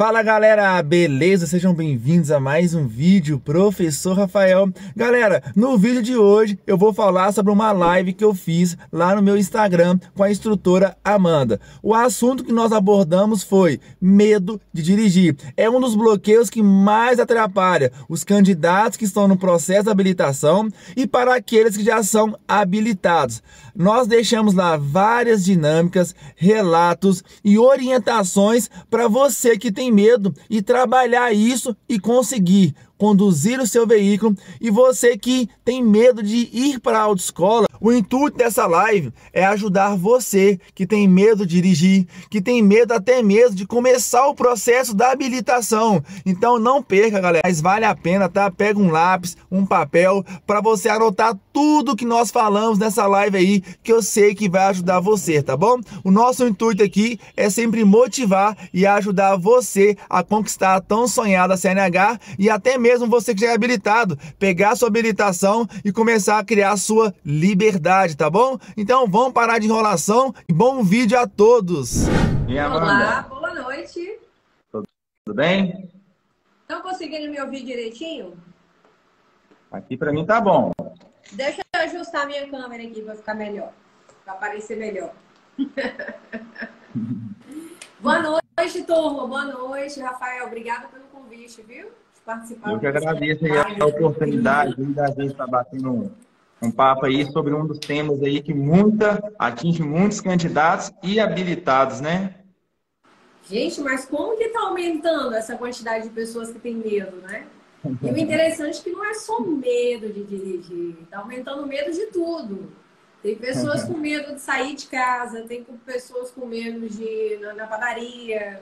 Fala galera, beleza? Sejam bem-vindos a mais um vídeo, Professor Rafael. Galera, no vídeo de hoje eu vou falar sobre uma live que eu fiz lá no meu Instagram com a instrutora Amanda. O assunto que nós abordamos foi medo de dirigir. É um dos bloqueios que mais atrapalha os candidatos que estão no processo de habilitação e para aqueles que já são habilitados. Nós deixamos lá várias dinâmicas, relatos e orientações para você que tem medo e trabalhar isso e conseguir conduzir o seu veículo. E você que tem medo de ir para a autoescola, o intuito dessa live é ajudar você que tem medo de dirigir, que tem medo até mesmo de começar o processo da habilitação. Então não perca, galera, mas vale a pena, tá? Pega um lápis, um papel para você anotar tudo que nós falamos nessa live aí, que eu sei que vai ajudar você, tá bom? O nosso intuito aqui é sempre motivar e ajudar você a conquistar a tão sonhada CNH e até mesmo você que já é habilitado, pegar a sua habilitação e começar a criar a sua liberdade, tá bom? Então vamos parar de enrolação e bom vídeo a todos! E Amanda? Olá, boa noite. Tudo bem? Estão conseguindo me ouvir direitinho? Aqui pra mim tá bom. Deixa eu ajustar minha câmera aqui para ficar melhor, para aparecer melhor. Boa noite, turma. Boa noite, Rafael. Obrigada pelo convite, viu? De participar. Eu que agradeço aí a oportunidade da gente estar batendo um papo aí sobre um dos temas aí que atinge muitos candidatos e habilitados, né? Gente, mas como que está aumentando essa quantidade de pessoas que têm medo, né? E o interessante é que não é só medo de dirigir, está aumentando o medo de tudo. Tem pessoas com medo de sair de casa, tem pessoas com medo de ir na padaria.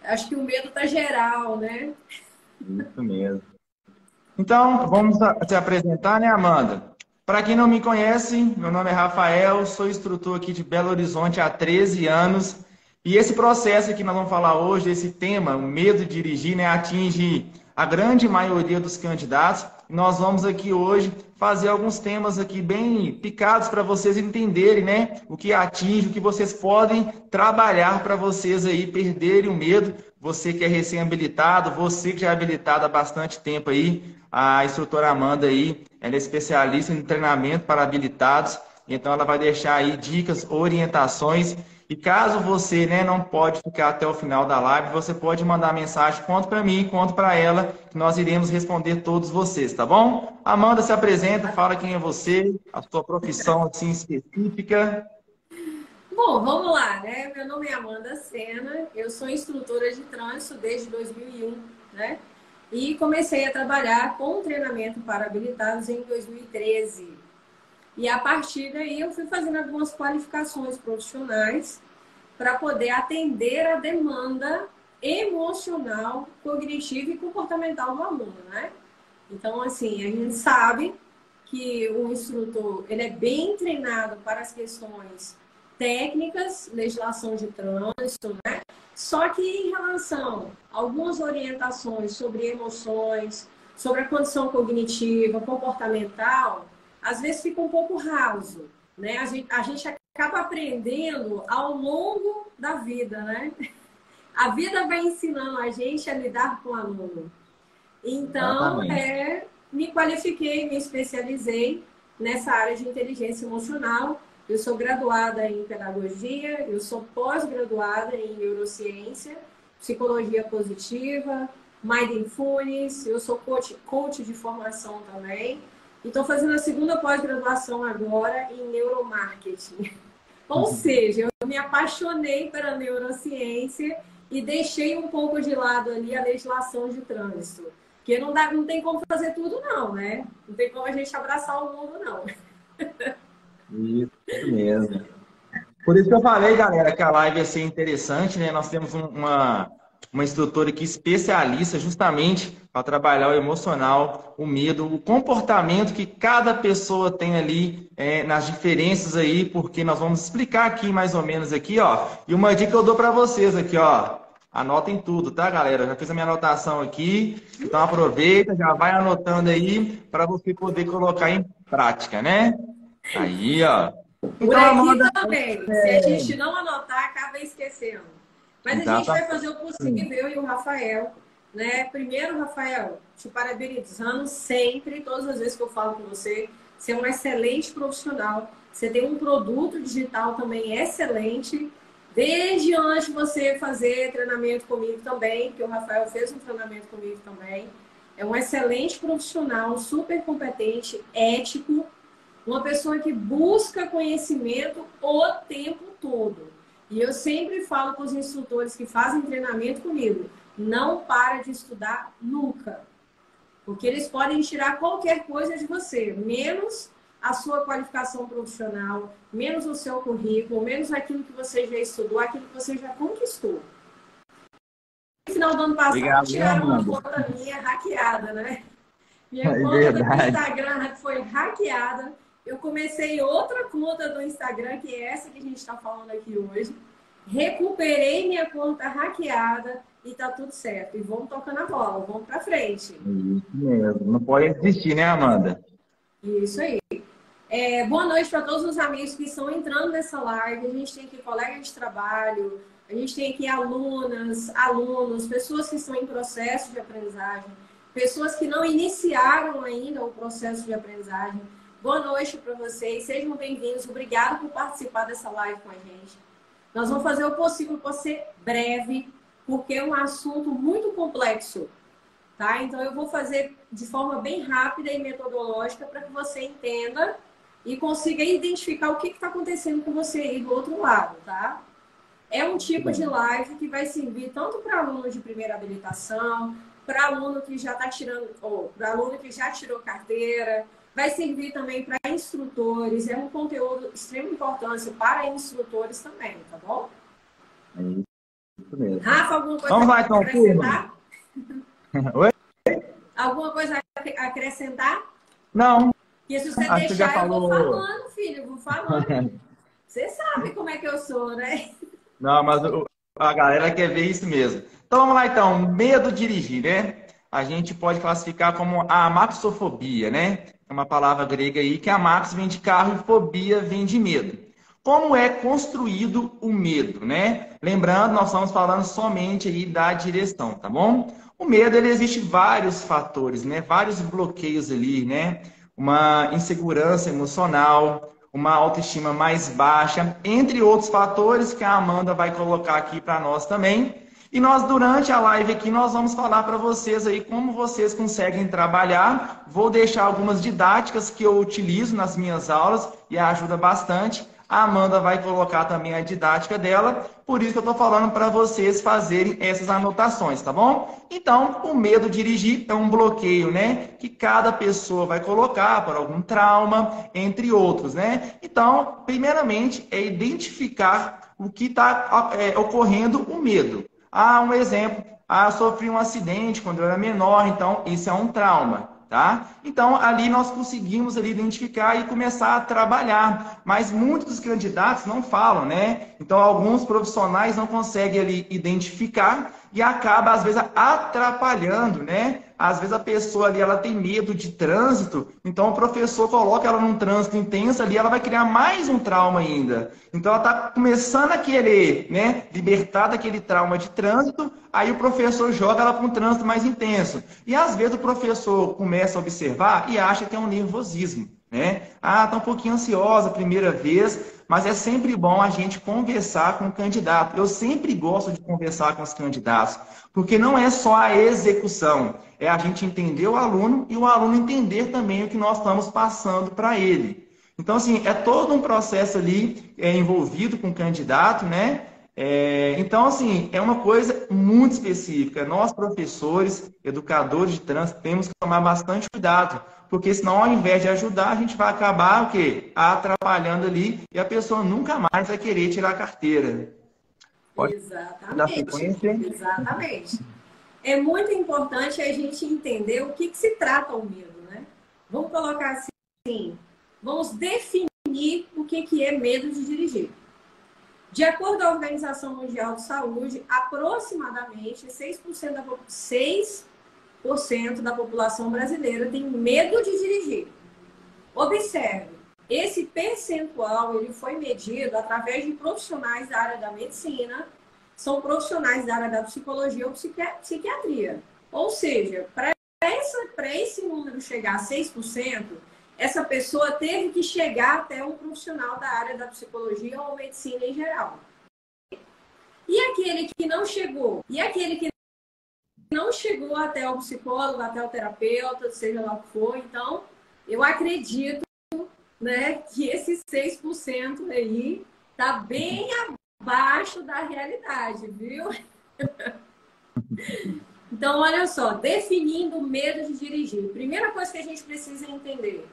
Acho que o medo está geral, né? Isso mesmo. Então, vamos se apresentar, né, Amanda? Para quem não me conhece, meu nome é Rafael, sou instrutor aqui de Belo Horizonte há 13 anos. E esse processo que nós vamos falar hoje, esse tema, o medo de dirigir, né, atinge a grande maioria dos candidatos. Nós vamos aqui hoje fazer alguns temas aqui bem picados para vocês entenderem, né, o que atinge, o que vocês podem trabalhar para vocês aí perderem o medo. Você que é recém-habilitado, você que já é habilitado há bastante tempo aí, a instrutora Amanda aí, ela é especialista em treinamento para habilitados, então ela vai deixar aí dicas, orientações. E caso você, né, não pode ficar até o final da live, você pode mandar mensagem, conta para mim, conta para ela, que nós iremos responder todos vocês, tá bom? Amanda, se apresenta, fala quem é você, a sua profissão assim específica. Bom, vamos lá, né? Meu nome é Amanda Sena, eu sou instrutora de trânsito desde 2001, né? E comecei a trabalhar com treinamento para habilitados em 2013. E a partir daí eu fui fazendo algumas qualificações profissionais para poder atender a demanda emocional, cognitiva e comportamental do aluno, né? Então, assim, a gente sabe que o instrutor ele é bem treinado para as questões técnicas, legislação de trânsito, né? Só que em relação a algumas orientações sobre emoções, sobre a condição cognitiva, comportamental, às vezes fica um pouco raso, né? A gente acaba aprendendo ao longo da vida, né? A vida vai ensinando a gente a lidar com o aluno. Então, me qualifiquei, me especializei nessa área de inteligência emocional. Eu sou graduada em pedagogia, eu sou pós-graduada em neurociência, psicologia positiva, mindfulness, eu sou coach de formação também. E estou fazendo a segunda pós-graduação agora em neuromarketing. Ou seja, eu me apaixonei pela neurociência e deixei um pouco de lado ali a legislação de trânsito. Porque não tem como fazer tudo não, né? Não tem como a gente abraçar o mundo, não. Isso mesmo. Por isso que eu falei, galera, que a live ia ser interessante, né? Nós temos uma instrutora aqui especialista justamente para trabalhar o emocional, o medo, o comportamento que cada pessoa tem ali nas diferenças aí, porque nós vamos explicar aqui mais ou menos aqui, ó. E uma dica que eu dou para vocês aqui, ó. Anotem tudo, tá, galera? Eu já fiz a minha anotação aqui, então aproveita, já vai anotando aí para você poder colocar em prática, né? Aí, ó. Por Então, aqui Amanda, também. Se a gente não anotar, acaba esquecendo. Mas a gente vai fazer o possível, eu e o Rafael, né? Primeiro, Rafael, te parabenizando sempre, todas as vezes que eu falo com você, você é um excelente profissional, você tem um produto digital também excelente, desde antes de você fazer treinamento comigo também, que o Rafael fez um treinamento comigo também, é um excelente profissional, super competente, ético, uma pessoa que busca conhecimento o tempo todo. E eu sempre falo com os instrutores que fazem treinamento comigo, não para de estudar nunca. Porque eles podem tirar qualquer coisa de você, menos a sua qualificação profissional, menos o seu currículo, menos aquilo que você já estudou, aquilo que você já conquistou. No final do ano passado, tiraram uma conta minha hackeada, né? Minha conta do Instagram foi hackeada. Eu comecei outra conta do Instagram, que é essa que a gente está falando aqui hoje. Recuperei minha conta hackeada e tá tudo certo. E vamos tocando a bola, vamos para frente. Isso mesmo. Não pode desistir, né, Amanda? Isso aí. Boa noite para todos os amigos que estão entrando nessa live. A gente tem aqui colegas de trabalho, a gente tem aqui alunas, alunos, pessoas que estão em processo de aprendizagem, pessoas que não iniciaram ainda o processo de aprendizagem. Boa noite para vocês, sejam bem-vindos. Obrigada por participar dessa live com a gente. Nós vamos fazer o possível para ser breve, porque é um assunto muito complexo, tá? Então, eu vou fazer de forma bem rápida e metodológica para que você entenda e consiga identificar o que está acontecendo com você aí do outro lado, tá? É um tipo de live que vai servir tanto para aluno de primeira habilitação, para aluno que já está tirando, ou para aluno que já tirou carteira, vai servir também para instrutores, é um conteúdo de extrema importância para instrutores também, tá bom? É isso mesmo. Rafa, alguma coisa Vamos lá, então, a acrescentar? Oi? Alguma coisa a acrescentar? Não. Porque se você Acho que deixar, já eu vou falou. falando, filho, eu vou falando. Você sabe como é que eu sou, né? Não, mas a galera quer ver isso mesmo. Então vamos lá, então. Medo de dirigir, né? A gente pode classificar como a amaxofobia, né? É uma palavra grega aí que amax vem de carro e fobia vem de medo. Como é construído o medo, né? Lembrando, nós estamos falando somente aí da direção, tá bom? O medo, ele existe vários fatores, né? Vários bloqueios ali, né? Uma insegurança emocional, uma autoestima mais baixa, entre outros fatores que a Amanda vai colocar aqui para nós também. E nós, durante a live aqui, nós vamos falar para vocês aí como vocês conseguem trabalhar. Vou deixar algumas didáticas que eu utilizo nas minhas aulas e ajuda bastante. A Amanda vai colocar também a didática dela, por isso que eu estou falando para vocês fazerem essas anotações, tá bom? Então, o medo de dirigir é um bloqueio, né? Que cada pessoa vai colocar por algum trauma, entre outros, né? Então, primeiramente, é identificar o que está ocorrendo o medo. Um exemplo, sofri um acidente quando eu era menor, então isso é um trauma. Tá? Então, ali nós conseguimos ali identificar e começar a trabalhar. Mas muitos dos candidatos não falam, né? Então, alguns profissionais não conseguem ali identificar e acaba, às vezes, atrapalhando, né? Às vezes a pessoa ali, ela tem medo de trânsito, então o professor coloca ela num trânsito intenso ali, ela vai criar mais um trauma ainda. Então ela está começando a querer, né, libertar daquele trauma de trânsito, aí o professor joga ela para um trânsito mais intenso. E às vezes o professor começa a observar e acha que é um nervosismo, né? Tá um pouquinho ansiosa a primeira vez, mas é sempre bom a gente conversar com o candidato. Eu sempre gosto de conversar com os candidatos, porque não é só a execução, é a gente entender o aluno e o aluno entender também o que nós estamos passando para ele. Então, assim, é todo um processo ali envolvido com o candidato, né? Então, assim, é uma coisa muito específica. Nós, professores, educadores de trânsito, temos que tomar bastante cuidado, porque senão, ao invés de ajudar, a gente vai acabar o quê? Atrapalhando ali e a pessoa nunca mais vai querer tirar a carteira. Pode dar sequência? Exatamente. É muito importante a gente entender o que se trata o medo, né? Vamos colocar assim, vamos definir o que é medo de dirigir. De acordo com a Organização Mundial de Saúde, aproximadamente 6% da população brasileira tem medo de dirigir. Observe, esse percentual ele foi medido através de profissionais da área da medicina, são profissionais da área da psicologia ou psiquiatria. Ou seja, para esse número chegar a 6%, essa pessoa teve que chegar até um profissional da área da psicologia ou medicina em geral. E aquele que não chegou? E aquele que não chegou até o psicólogo, até o terapeuta, seja lá o que for? Então, eu acredito, né, que esse 6% aí tá bem abaixo da realidade, viu? Então, olha só, definindo o medo de dirigir. Primeira coisa que a gente precisa entender.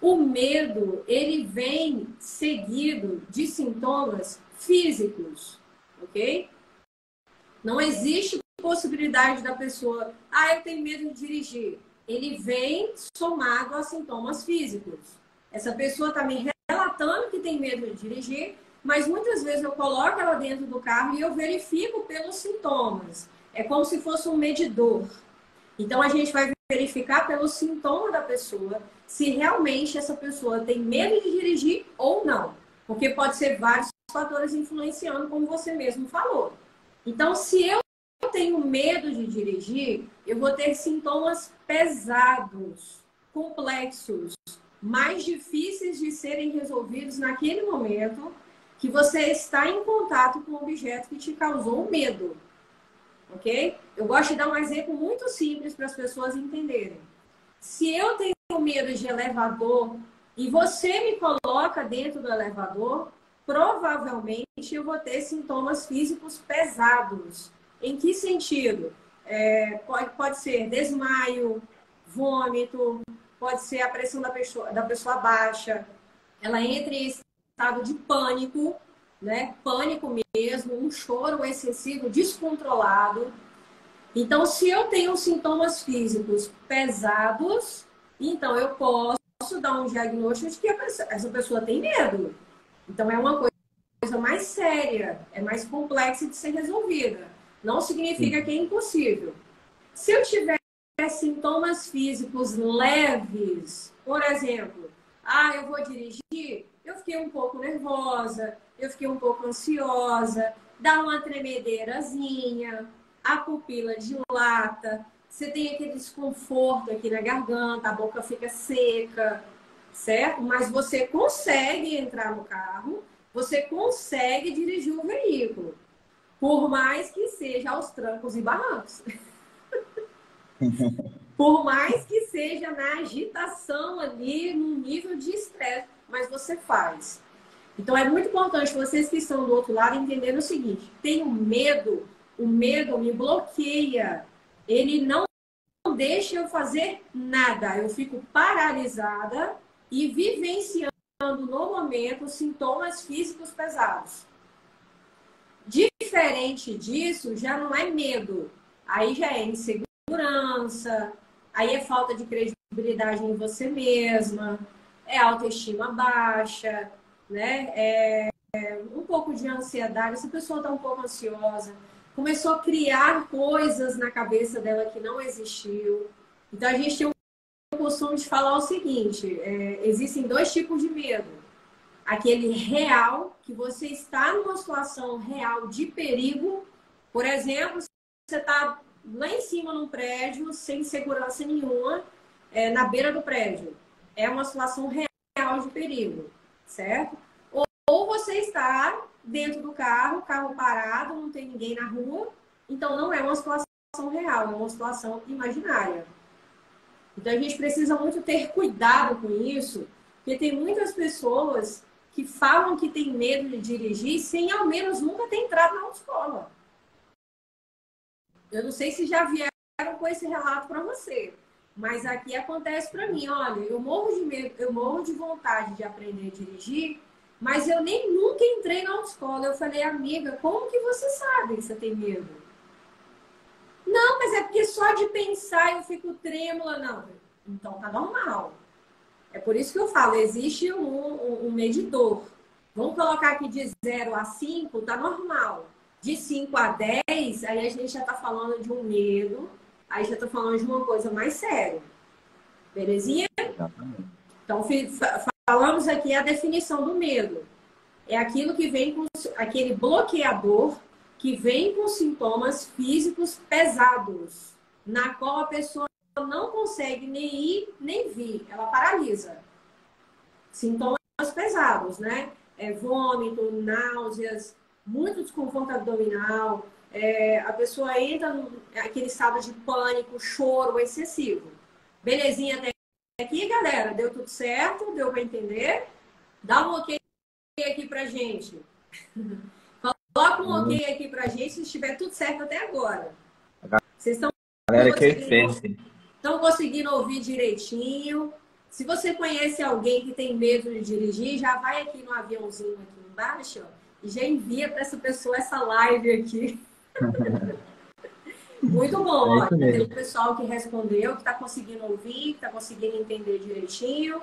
O medo, ele vem seguido de sintomas físicos, ok? Não existe possibilidade da pessoa, eu tenho medo de dirigir. Ele vem somado a sintomas físicos. Essa pessoa está me relatando que tem medo de dirigir, mas muitas vezes eu coloco ela dentro do carro e eu verifico pelos sintomas. É como se fosse um medidor. Então, a gente vai verificar pelo sintoma da pessoa se realmente essa pessoa tem medo de dirigir ou não. Porque pode ser vários fatores influenciando, como você mesmo falou. Então, se eu tenho medo de dirigir, eu vou ter sintomas pesados, complexos, mais difíceis de serem resolvidos naquele momento que você está em contato com o objeto que te causou medo. Ok? Eu gosto de dar um exemplo muito simples para as pessoas entenderem. Se eu tenho medo de elevador e você me coloca dentro do elevador, provavelmente eu vou ter sintomas físicos pesados. Em que sentido? Pode ser desmaio, vômito, pode ser a pressão da pessoa baixa, ela entra em estado de pânico, né? Pânico mesmo, um choro excessivo, descontrolado. Então, se eu tenho sintomas físicos pesados, então eu posso dar um diagnóstico de que essa pessoa tem medo. Então, é uma coisa mais séria, é mais complexa de ser resolvida. Não significa que é impossível. Se eu tiver sintomas físicos leves, por exemplo, eu vou dirigir, eu fiquei um pouco nervosa, eu fiquei um pouco ansiosa, dá uma tremedeirazinha, a pupila dilata, você tem aquele desconforto aqui na garganta, a boca fica seca, certo? Mas você consegue entrar no carro, você consegue dirigir o veículo, por mais que seja aos trancos e barrancos. Por mais que seja na agitação ali, num nível de estresse, mas você faz. Então, é muito importante vocês que estão do outro lado entenderem o seguinte: tenho medo, o medo me bloqueia, ele não deixa eu fazer nada, eu fico paralisada e vivenciando no momento sintomas físicos pesados. Diferente disso, já não é medo, aí já é insegurança, aí é falta de credibilidade em você mesma, é autoestima baixa, né? Um pouco de ansiedade, essa pessoa está um pouco ansiosa, começou a criar coisas na cabeça dela que não existiu. Então, a gente tem o costume de falar o seguinte, existem dois tipos de medo. Aquele real, que você está numa situação real de perigo. Por exemplo, você está lá em cima num prédio, sem segurança nenhuma, na beira do prédio. É uma situação real de perigo, certo? Ou você está dentro do carro parado, não tem ninguém na rua, então não é uma situação real, é uma situação imaginária. Então a gente precisa muito ter cuidado com isso, porque tem muitas pessoas que falam que tem medo de dirigir sem ao menos nunca ter entrado na autoescola. Eu não sei se já vieram com esse relato para você, mas aqui acontece para mim. Olha, eu morro de medo, eu morro de vontade de aprender a dirigir, mas eu nem nunca entrei na autoescola. Eu falei, amiga, como que você sabe que você tem medo? Não, mas é porque só de pensar eu fico trêmula. Não, então tá normal. É por isso que eu falo, existe um medidor. Vamos colocar aqui de 0 a 5, tá normal. De 5 a 10, aí a gente já tá falando de um medo, aí já tá falando de uma coisa mais séria. Belezinha? Então, falamos aqui a definição do medo. É aquilo que vem com aquele bloqueador que vem com sintomas físicos pesados, na qual a pessoa não consegue nem ir nem vir, ela paralisa. Sintomas pesados, né? Vômito, náuseas, muito desconforto abdominal, a pessoa entra naquele estado de pânico, choro excessivo. Belezinha até aqui, galera? Deu tudo certo? Deu para entender? Dá um ok aqui pra gente. Coloca um ok aqui pra gente se estiver tudo certo até agora. Vocês estão conseguindo ouvir direitinho? Se você conhece alguém que tem medo de dirigir, já vai aqui no aviãozinho aqui embaixo, ó, e já envia para essa pessoa essa live aqui. Muito bom, ó. Tem o pessoal que respondeu, que está conseguindo ouvir, que está conseguindo entender direitinho.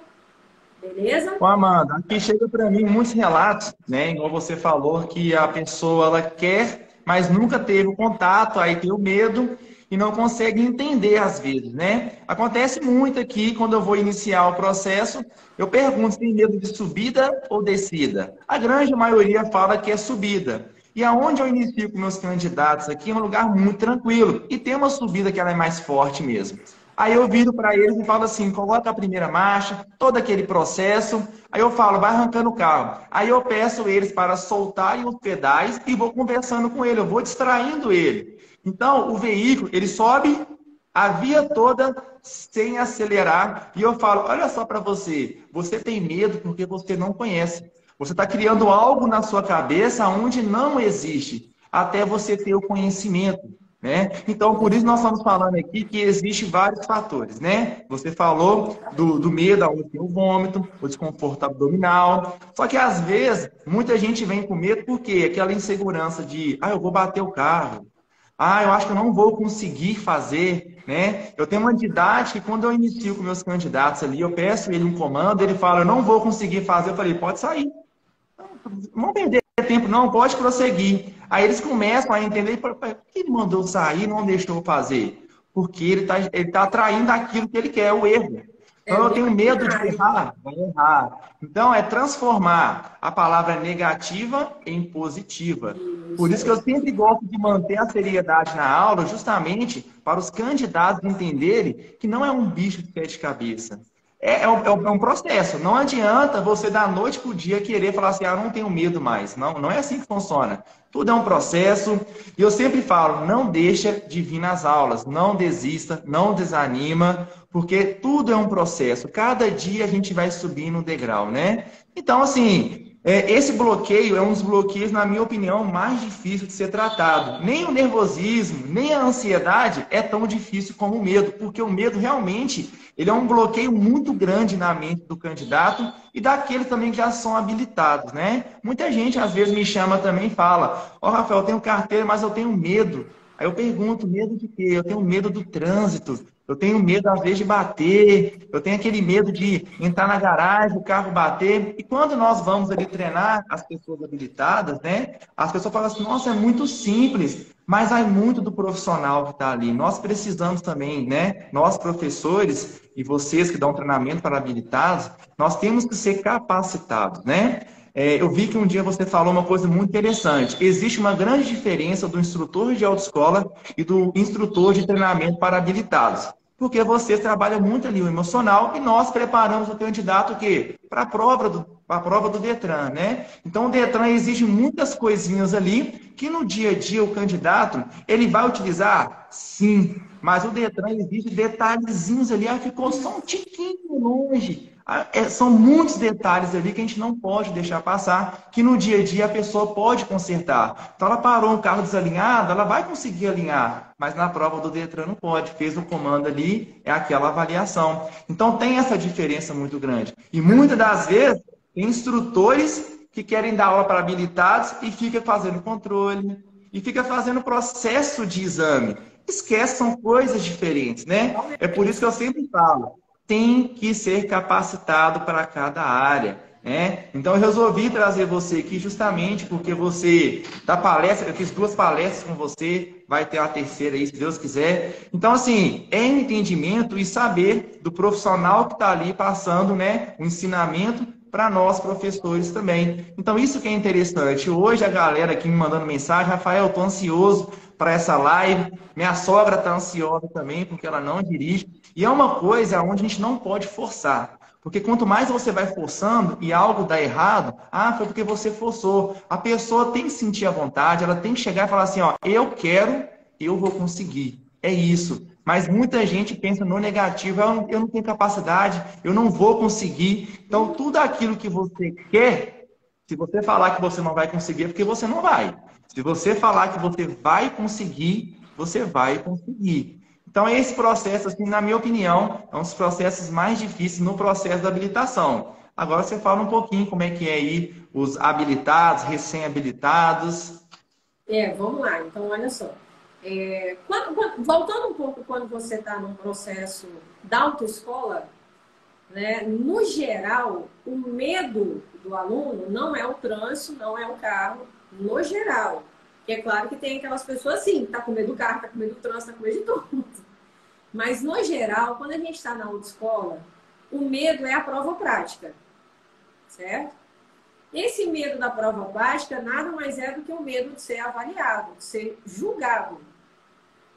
Beleza? Ô, Amanda, aqui chega para mim muitos relatos, né? Igual você falou, que a pessoa ela quer, mas nunca teve o contato, aí tem o medo e não consegue entender às vezes, né? Acontece muito aqui, quando eu vou iniciar o processo, eu pergunto se tem medo de subida ou descida. A grande maioria fala que é subida. E aonde eu inicio com meus candidatos aqui é um lugar muito tranquilo. E tem uma subida que ela é mais forte mesmo. Aí eu viro para eles e falo assim, coloca a primeira marcha, todo aquele processo. Aí eu falo, vai arrancando o carro. Aí eu peço eles para soltarem os pedais e vou conversando com ele, eu vou distraindo ele. Então, o veículo, ele sobe a via toda sem acelerar. E eu falo, olha só para você, você tem medo porque você não conhece. Você está criando algo na sua cabeça onde não existe, até você ter o conhecimento, né? Então, por isso nós estamos falando aqui que existe vários fatores, né? Você falou do medo, onde tem o vômito, o desconforto abdominal. Só que, às vezes, muita gente vem com medo porque aquela insegurança de, eu vou bater o carro. Eu acho que eu não vou conseguir fazer, né? Eu tenho uma entidade que quando eu inicio com meus candidatos ali, eu peço ele um comando, ele fala, eu não vou conseguir fazer. Eu falei, pode sair. Não perder tempo não, pode prosseguir. Aí eles começam a entender, por que ele mandou sair e não deixou fazer? Porque ele tá atraindo aquilo que ele quer, o erro. Então eu tenho medo de errar, vai errar. Então é transformar a palavra negativa em positiva. Por isso que eu sempre gosto de manter a seriedade na aula, justamente para os candidatos entenderem que não é um bicho de sete cabeças. É um processo. Não adianta você da noite para o dia querer falar assim, não tenho medo mais. Não, não é assim que funciona. Tudo é um processo. E eu sempre falo, não deixa de vir nas aulas. Não desista, não desanima, porque tudo é um processo. Cada dia a gente vai subindo um degrau, né? Então, assim, esse bloqueio é um dos bloqueios, na minha opinião, mais difícil de ser tratado. Nem o nervosismo, nem a ansiedade é tão difícil como o medo, porque o medo realmente ele é um bloqueio muito grande na mente do candidato e daqueles também que já são habilitados, né? Muita gente às vezes me chama também e fala, Rafael, eu tenho carteira, mas eu tenho medo. Aí eu pergunto, medo de quê? Eu tenho medo do trânsito, eu tenho medo às vezes de bater, eu tenho aquele medo de entrar na garagem, o carro bater. E quando nós vamos ali treinar as pessoas habilitadas, né? As pessoas falam assim, nossa, é muito simples, mas há muito do profissional que está ali. Nós precisamos também, né? Nós professores e vocês que dão treinamento para habilitados, nós temos que ser capacitados, né? Eu vi que um dia você falou uma coisa muito interessante. Existe uma grande diferença do instrutor de autoescola e do instrutor de treinamento para habilitados. Porque vocês trabalham muito ali o emocional e nós preparamos o candidato para a prova do Detran, né? Então o Detran exige muitas coisinhas ali que no dia a dia o candidato ele vai utilizar, sim, mas o Detran exige detalhezinhos ali, ficou só um tiquinho longe. São muitos detalhes ali que a gente não pode deixar passar, que no dia a dia a pessoa pode consertar. Então ela parou um carro desalinhado, ela vai conseguir alinhar, mas na prova do Detran não pode. Fez o comando ali, é aquela avaliação. Então tem essa diferença muito grande. E muitas das vezes tem instrutores que querem dar aula para habilitados e fica fazendo controle, e fica fazendo processo de exame. Esquece, são coisas diferentes, né? É por isso que eu sempre falo, tem que ser capacitado para cada área, né? Então eu resolvi trazer você aqui justamente porque você dá palestra, eu fiz 2 palestras com você, vai ter a terceira aí, se Deus quiser. Então, assim, é entendimento e saber do profissional que está ali passando, né, o ensinamento para nós, professores, também. Então, isso que é interessante. Hoje, a galera aqui me mandando mensagem, Rafael, estou ansioso para essa live. Minha sogra está ansiosa também, porque ela não dirige. E é uma coisa onde a gente não pode forçar. Porque quanto mais você vai forçando e algo dá errado, foi porque você forçou. A pessoa tem que sentir a vontade, ela tem que chegar e falar assim, ó, eu quero, eu vou conseguir. É isso. Mas muita gente pensa no negativo, eu não tenho capacidade, eu não vou conseguir. Então, tudo aquilo que você quer, se você falar que você não vai conseguir, é porque você não vai. Se você falar que você vai conseguir, você vai conseguir. Então, esse processo, assim, na minha opinião, é um dos processos mais difíceis no processo da habilitação. Agora você fala um pouquinho como é que é aí os habilitados, recém-habilitados. Vamos lá. Então, olha só. Voltando um pouco quando você está num processo da autoescola, né, no geral, o medo do aluno não é o trânsito, não é o carro, no geral. Porque é claro que tem aquelas pessoas assim, tá com medo do carro, tá com medo do trânsito, tá com medo de tudo. Mas, no geral, quando a gente está na autoescola, o medo é a prova prática, certo? Esse medo da prova prática nada mais é do que o medo de ser avaliado, de ser julgado.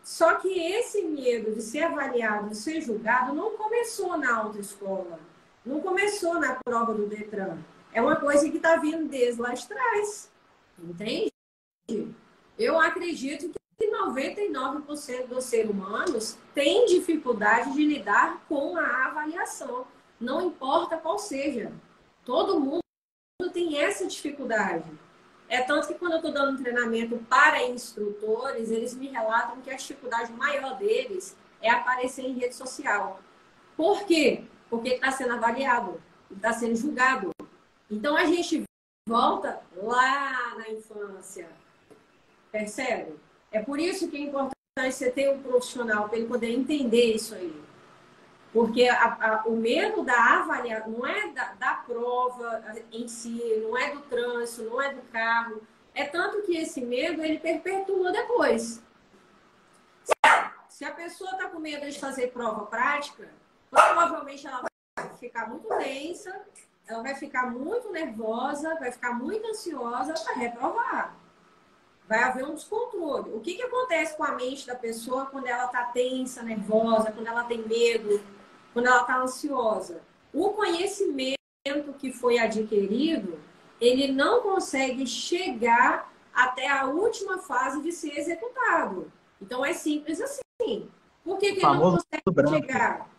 Só que esse medo de ser avaliado, de ser julgado, não começou na autoescola. Não começou na prova do Detran. É uma coisa que está vindo desde lá de trás. Entende? Eu acredito que 99% dos seres humanos têm dificuldade de lidar com a avaliação. Não importa qual seja. Todo mundo tem essa dificuldade. É tanto que quando eu estou dando um treinamento para instrutores, eles me relatam que a dificuldade maior deles é aparecer em rede social. Por quê? Porque está sendo avaliado, está sendo julgado. Então a gente volta lá na infância. Percebe? É por isso que é importante você ter um profissional para ele poder entender isso aí. Porque o medo da avaliação não é da prova em si, não é do trânsito, não é do carro. É tanto que esse medo, ele perpetua depois. Se a pessoa está com medo de fazer prova prática, provavelmente ela vai ficar muito tensa, ela vai ficar muito nervosa, vai ficar muito ansiosa para reprovar. Vai haver um descontrole. O que acontece com a mente da pessoa quando ela está tensa, nervosa, quando ela tem medo, quando ela está ansiosa? O conhecimento que foi adquirido, ele não consegue chegar até a última fase de ser executado. Então, é simples assim. Por que ele não consegue chegar?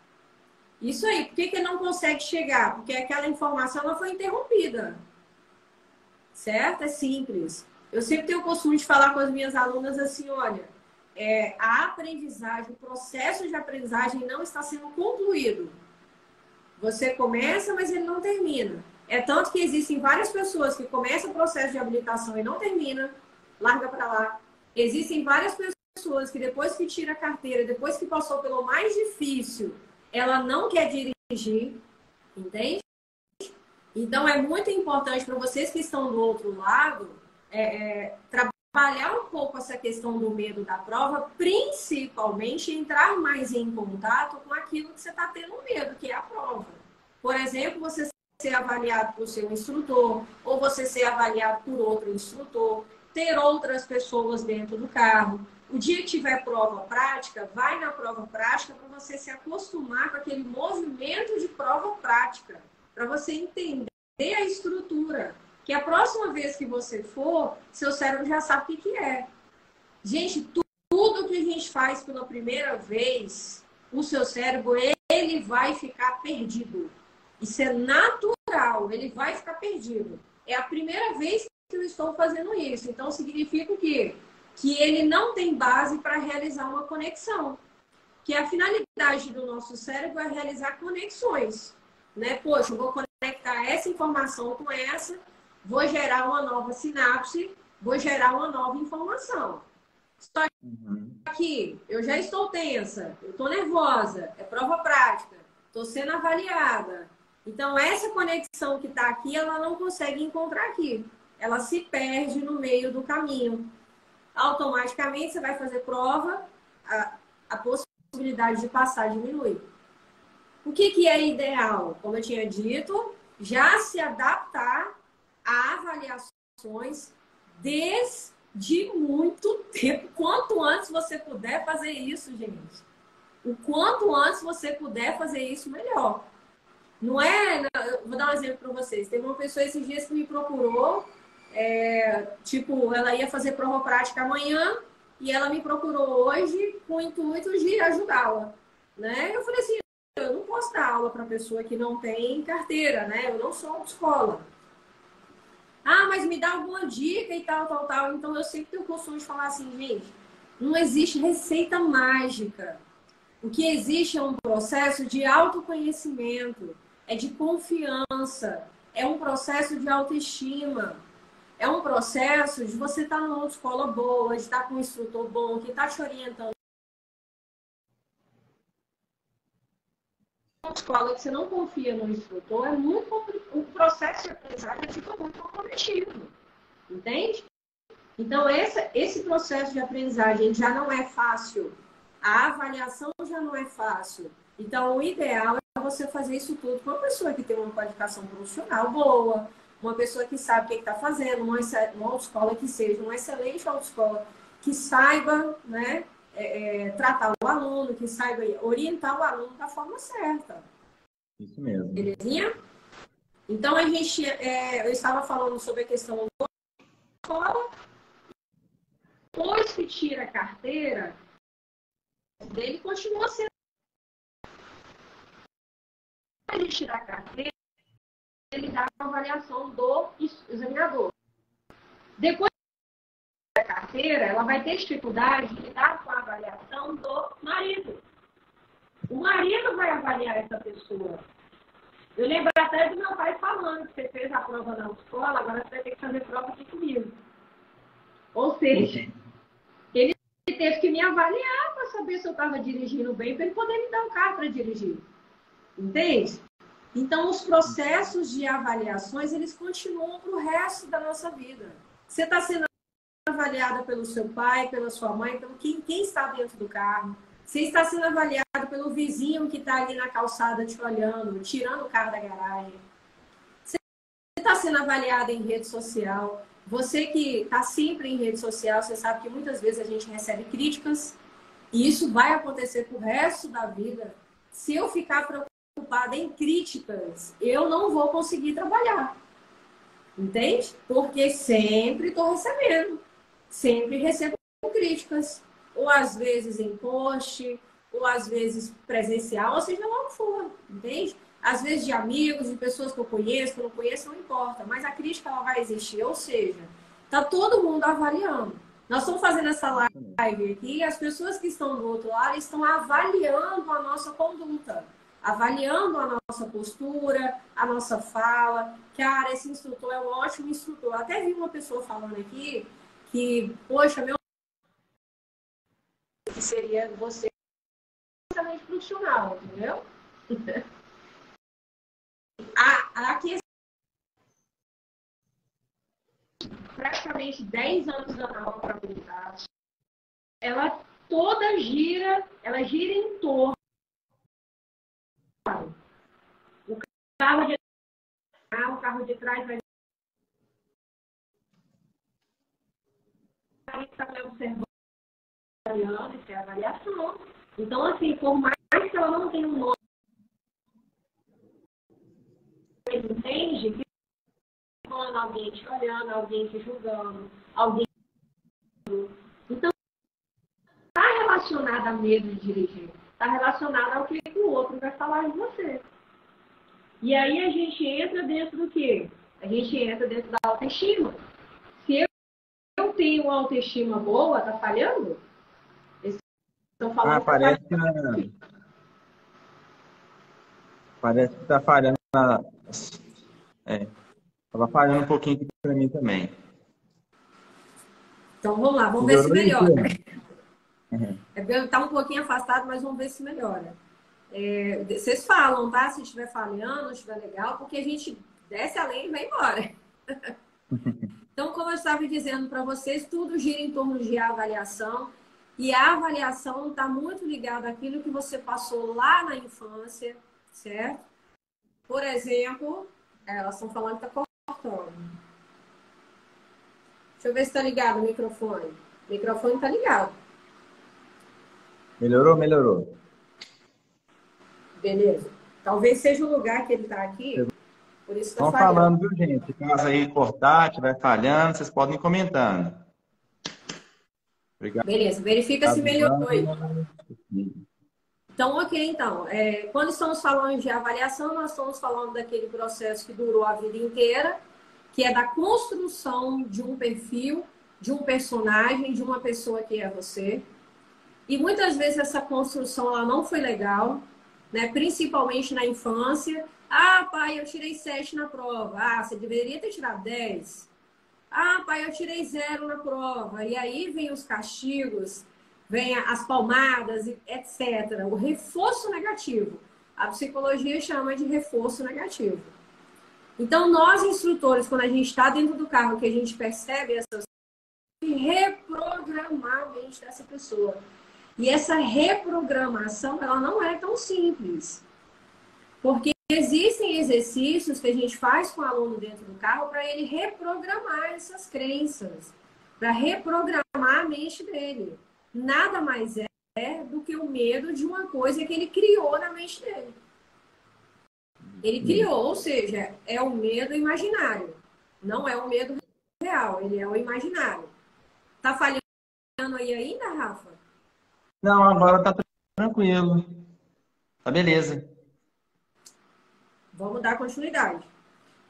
Isso aí. Por que ele não consegue chegar? Porque aquela informação ela foi interrompida. Certo? É simples. Eu sempre tenho o costume de falar com as minhas alunas assim, olha, a aprendizagem, o processo de aprendizagem não está sendo concluído. Você começa, mas ele não termina. É tanto que existem várias pessoas que começam o processo de habilitação e não termina, larga para lá. Existem várias pessoas que depois que tira a carteira, depois que passou pelo mais difícil, ela não quer dirigir, entende? Então, é muito importante para vocês que estão do outro lado, trabalhar um pouco essa questão do medo da prova, principalmente entrar mais em contato com aquilo que você está tendo medo, que é a prova. Por exemplo, você ser avaliado por seu instrutor, ou você ser avaliado por outro instrutor, ter outras pessoas dentro do carro. O dia que tiver prova prática, vai na prova prática para você se acostumar com aquele movimento de prova prática, para você entender a estrutura. Que a próxima vez que você for, seu cérebro já sabe o que é. Gente, tudo que a gente faz pela primeira vez, o seu cérebro, ele vai ficar perdido. Isso é natural, ele vai ficar perdido. É a primeira vez que eu estou fazendo isso. Então, significa o quê? Que ele não tem base para realizar uma conexão. Que a finalidade do nosso cérebro é realizar conexões. Né? Poxa, eu vou conectar essa informação com essa, vou gerar uma nova sinapse, vou gerar uma nova informação. Só que eu já estou tensa, eu estou nervosa, é prova prática, estou sendo avaliada. Então, essa conexão que está aqui, ela não consegue encontrar aqui. Ela se perde no meio do caminho. Automaticamente, você vai fazer prova, a possibilidade de passar diminui. O que é ideal? Como eu tinha dito, já se adaptar a avaliações desde muito tempo. Quanto antes você puder fazer isso, gente. O quanto antes você puder fazer isso, melhor. Não é... Eu vou dar um exemplo para vocês. Teve uma pessoa esses dias que me procurou, tipo, ela ia fazer prova prática amanhã e ela me procurou hoje com o intuito de ajudá-la, né? Eu falei assim, eu não posso dar aula para pessoa que não tem carteira, né? Eu não sou autoescola. Ah, mas me dá alguma dica e tal, tal, tal. Então eu sempre tenho o costume de falar assim, gente, não existe receita mágica. O que existe é um processo de autoconhecimento, é de confiança, é um processo de autoestima, é um processo de você estar numa autoescola boa, de estar com um instrutor bom, que está te orientando. Uma escola que você não confia no instrutor, é muito o processo de aprendizagem fica muito comprometido, entende? Então, esse processo de aprendizagem já não é fácil. A avaliação já não é fácil. Então, o ideal é você fazer isso tudo com uma pessoa que tem uma qualificação profissional boa, uma pessoa que sabe o que está fazendo, uma autoescola que seja uma excelente autoescola, que saiba, né, tratar o aluno, que saiba orientar o aluno da forma certa. Isso mesmo. Belezinha? Então, eu estava falando sobre a questão da escola. Depois que tira a carteira, ele continua sendo. Depois de tirar a carteira, ele dá a avaliação do examinador. Depois da carteira, ela vai ter dificuldade de dar com a avaliação do marido. O marido vai avaliar essa pessoa. Eu lembro até do meu pai falando que você fez a prova na escola, agora você vai ter que fazer prova aqui comigo. Ou seja, ele teve que me avaliar para saber se eu estava dirigindo bem, para ele poder me dar um carro para dirigir. Entende? Então, os processos de avaliações, eles continuam para o resto da nossa vida. Você está sendo avaliada pelo seu pai, pela sua mãe, pelo quem está dentro do carro. Você está sendo avaliado pelo vizinho que está ali na calçada te olhando, tirando o carro da garagem. Você está sendo avaliado em rede social. Você que está sempre em rede social, você sabe que muitas vezes a gente recebe críticas e isso vai acontecer pro resto da vida. Se eu ficar preocupada em críticas, eu não vou conseguir trabalhar. Entende? Porque sempre estou recebendo. Sempre recebo críticas. Ou às vezes em post, ou às vezes presencial, ou seja lá o que for. Entende? Às vezes de amigos, de pessoas que eu conheço, que eu não conheço, não importa. Mas a crítica ela vai existir. Ou seja, está todo mundo avaliando. Nós estamos fazendo essa live aqui e as pessoas que estão do outro lado estão avaliando a nossa conduta, avaliando a nossa postura, a nossa fala. Cara, esse instrutor é um ótimo instrutor. Até vi uma pessoa falando aqui que, poxa, meu que seria você profissional, entendeu? Aqui praticamente 10 anos dando aula para habilitados, ela toda ela gira em torno. O carro de trás vai estar observando e ter avaliação. Então, assim, por mais que ela não tenha um nome, entende que alguém te olhando, alguém te julgando, alguém. Então, está relacionado a medo de dirigir. Está relacionado ao que o outro vai falar de você. E aí a gente entra dentro do quê? A gente entra dentro da autoestima. Se eu tenho uma autoestima boa, tá falhando? Estão falando parece que tá falhando. Tava falhando um pouquinho aqui para mim também. Então vamos lá, vamos ver se melhora. Tá um pouquinho afastado, mas vamos ver se melhora. Vocês falam, tá? Se estiver falhando, estiver legal, porque a gente desce além e vai embora. Então, como eu estava dizendo para vocês, tudo gira em torno de avaliação. E a avaliação está muito ligada àquilo que você passou lá na infância, certo? Por exemplo, Elas estão falando que tá cortando. Deixa eu ver se tá ligado o microfone. O microfone tá ligado. Melhorou? Melhorou. Beleza. Talvez seja o lugar que ele tá aqui, por isso tá Estão falhando. falando, viu, gente? Caso aí cortar, estiver falhando, vocês podem ir comentando. Obrigado. Beleza, verifica se melhorou aí. Então, ok, então. Quando estamos falando de avaliação, nós estamos falando daquele processo que durou a vida inteira, que é da construção de um perfil, de um personagem, de uma pessoa que é você. E muitas vezes essa construção ela não foi legal, né? Principalmente na infância. Ah, pai, eu tirei 7 na prova. Ah, você deveria ter tirado 10. Ah, pai, eu tirei 0 na prova. E aí vem os castigos, vem as palmadas, etc. O reforço negativo. A psicologia chama de reforço negativo. Então, nós, instrutores, quando a gente está dentro do carro, que a gente percebe essas coisas, reprogramar a mente dessa pessoa. E essa reprogramação, ela não é tão simples. Porque existem exercícios que a gente faz com o aluno dentro do carro para ele reprogramar essas crenças, para reprogramar a mente dele. Nada mais é do que o medo de uma coisa que ele criou na mente dele. Ele criou, ou seja, é o medo imaginário. Não é o medo real, ele é o imaginário. Tá falhando aí ainda, Rafa? Não, agora tá tranquilo. Tá beleza. Vamos dar continuidade.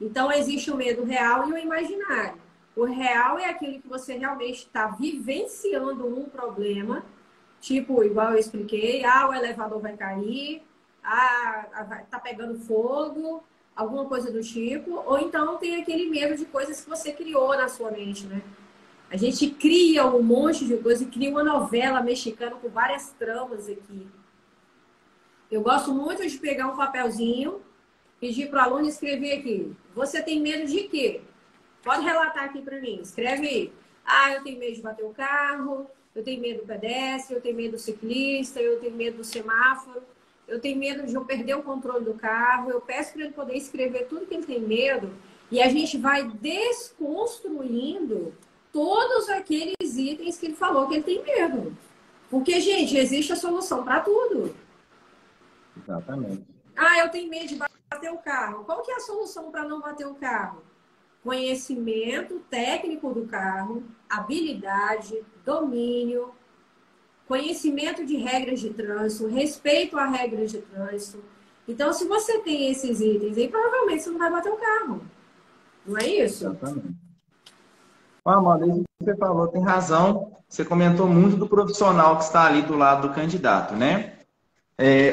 Então, existe o medo real e o imaginário. O real é aquele que você realmente está vivenciando um problema, tipo, igual eu expliquei, o elevador vai cair, tá pegando fogo, alguma coisa do tipo, ou então tem aquele medo de coisas que você criou na sua mente, né? A gente cria um monte de coisa e cria uma novela mexicana com várias tramas aqui. Eu gosto muito de pegar um papelzinho, pedir para o aluno escrever aqui. Você tem medo de quê? Pode relatar aqui para mim. Escreve aí. Eu tenho medo de bater o carro, eu tenho medo do pedestre, eu tenho medo do ciclista, eu tenho medo do semáforo, eu tenho medo de eu perder o controle do carro. Eu peço para ele poder escrever tudo que ele tem medo e a gente vai desconstruindo todos aqueles itens que ele falou que ele tem medo. Porque, gente, existe a solução para tudo. Exatamente. Eu tenho medo de bater o carro. Qual que é a solução para não bater o carro? Conhecimento técnico do carro, habilidade, domínio, conhecimento de regras de trânsito, respeito a regras de trânsito. Então, se você tem esses itens aí, provavelmente você não vai bater o carro. Não é isso? Exatamente. Amanda, isso que você falou tem razão. Você comentou muito do profissional que está ali do lado do candidato, né?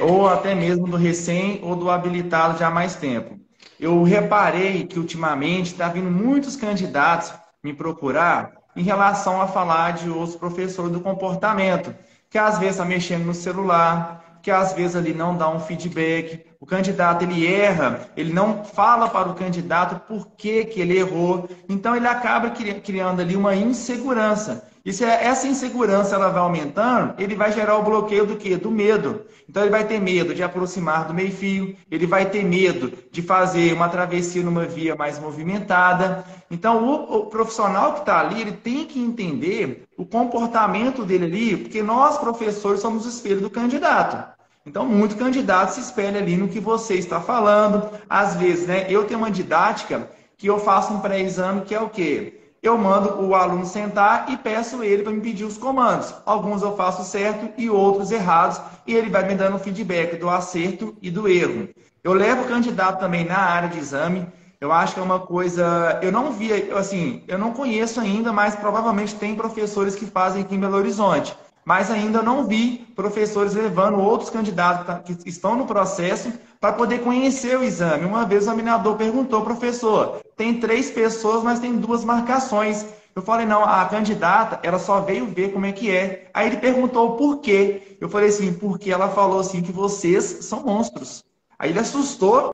Ou até mesmo do recém ou do habilitado já há mais tempo. Eu reparei que ultimamente está vindo muitos candidatos me procurar em relação a falar de outros professores do comportamento, que às vezes está mexendo no celular, que às vezes ele não dá um feedback, o candidato ele erra, ele não fala para o candidato por que ele errou, então ele acaba criando ali uma insegurança. E se essa insegurança ela vai aumentando, ele vai gerar o bloqueio do quê? Do medo. Então ele vai ter medo de aproximar do meio-fio, ele vai ter medo de fazer uma travessia numa via mais movimentada. Então o profissional que está ali, ele tem que entender o comportamento dele ali, porque nós, professores, somos o espelho do candidato. Então, muito candidato se espelha ali no que você está falando. Às vezes, né, eu tenho uma didática que eu faço um pré-exame que é o quê? Eu mando o aluno sentar e peço ele para me pedir os comandos. Alguns eu faço certo e outros errados. E ele vai me dando feedback do acerto e do erro. Eu levo o candidato também na área de exame. Eu acho que é uma coisa... Eu não vi, assim, eu não conheço ainda, mas provavelmente tem professores que fazem aqui em Belo Horizonte. Mas ainda não vi professores levando outros candidatos que estão no processo para poder conhecer o exame. Uma vez o examinador perguntou, professor, tem 3 pessoas, mas tem 2 marcações. Eu falei, não, a candidata, ela só veio ver como é que é. Aí ele perguntou por quê. Eu falei assim, porque ela falou assim que vocês são monstros. Aí ele assustou,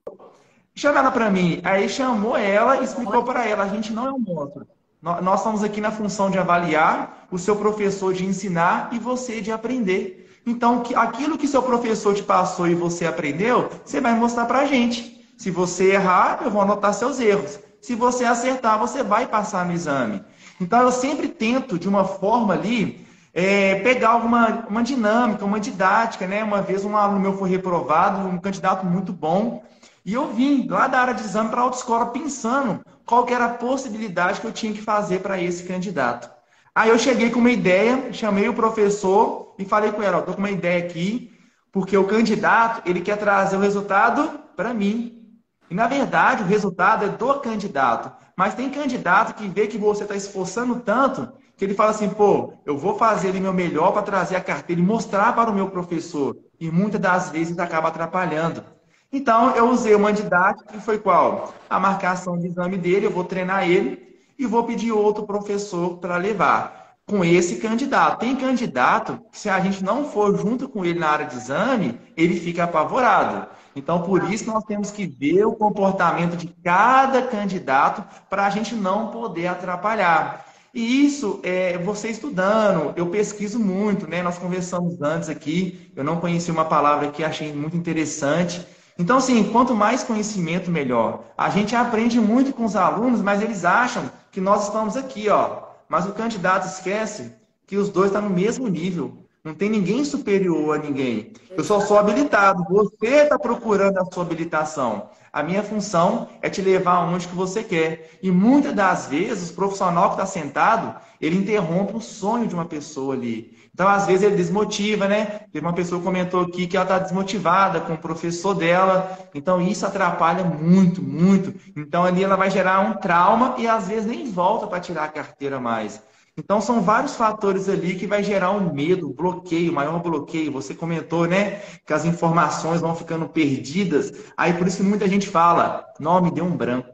chama ela para mim. Aí chamou ela e explicou para ela, a gente não é um monstro. Nós estamos aqui na função de avaliar, o seu professor de ensinar e você de aprender. Então, aquilo que seu professor te passou e você aprendeu, você vai mostrar para a gente. Se você errar, eu vou anotar seus erros. Se você acertar, você vai passar no exame. Então, eu sempre tento, de uma forma ali, pegar uma dinâmica, uma didática, né? Uma vez um aluno meu foi reprovado, um candidato muito bom, e eu vim lá da área de exame para a autoescola pensando qual que era a possibilidade que eu tinha que fazer para esse candidato. Aí eu cheguei com uma ideia, chamei o professor e falei com ela, estou com uma ideia aqui, porque o candidato, ele quer trazer o resultado para mim. E, na verdade, o resultado é do candidato. Mas tem candidato que vê que você está esforçando tanto, que ele fala assim, pô, eu vou fazer o meu melhor para trazer a carteira e mostrar para o meu professor. E muitas das vezes acaba atrapalhando. Então, eu usei uma didática que foi qual? A marcação de exame dele, eu vou treinar ele e vou pedir outro professor para levar com esse candidato. Tem candidato que, se a gente não for junto com ele na área de exame, ele fica apavorado. Então, por isso, nós temos que ver o comportamento de cada candidato para a gente não poder atrapalhar. E isso é você estudando, eu pesquiso muito, né? Nós conversamos antes aqui, eu não conheci uma palavra que achei muito interessante. Então, assim, quanto mais conhecimento, melhor. A gente aprende muito com os alunos, mas eles acham que nós estamos aqui, ó. Mas o candidato esquece que os dois estão no mesmo nível. Não tem ninguém superior a ninguém. Eu só sou habilitado. Você está procurando a sua habilitação. A minha função é te levar aonde que você quer. E muitas das vezes, o profissional que está sentado, ele interrompe o sonho de uma pessoa ali. Então, às vezes, ele desmotiva, né? Teve uma pessoa que comentou aqui que ela está desmotivada com o professor dela. Então, isso atrapalha muito, muito. Então, ali ela vai gerar um trauma e, às vezes, nem volta para tirar a carteira mais. Então, são vários fatores ali que vai gerar um medo, bloqueio, maior bloqueio. Você comentou, né, que as informações vão ficando perdidas. Aí, por isso que muita gente fala, não, me deu um branco.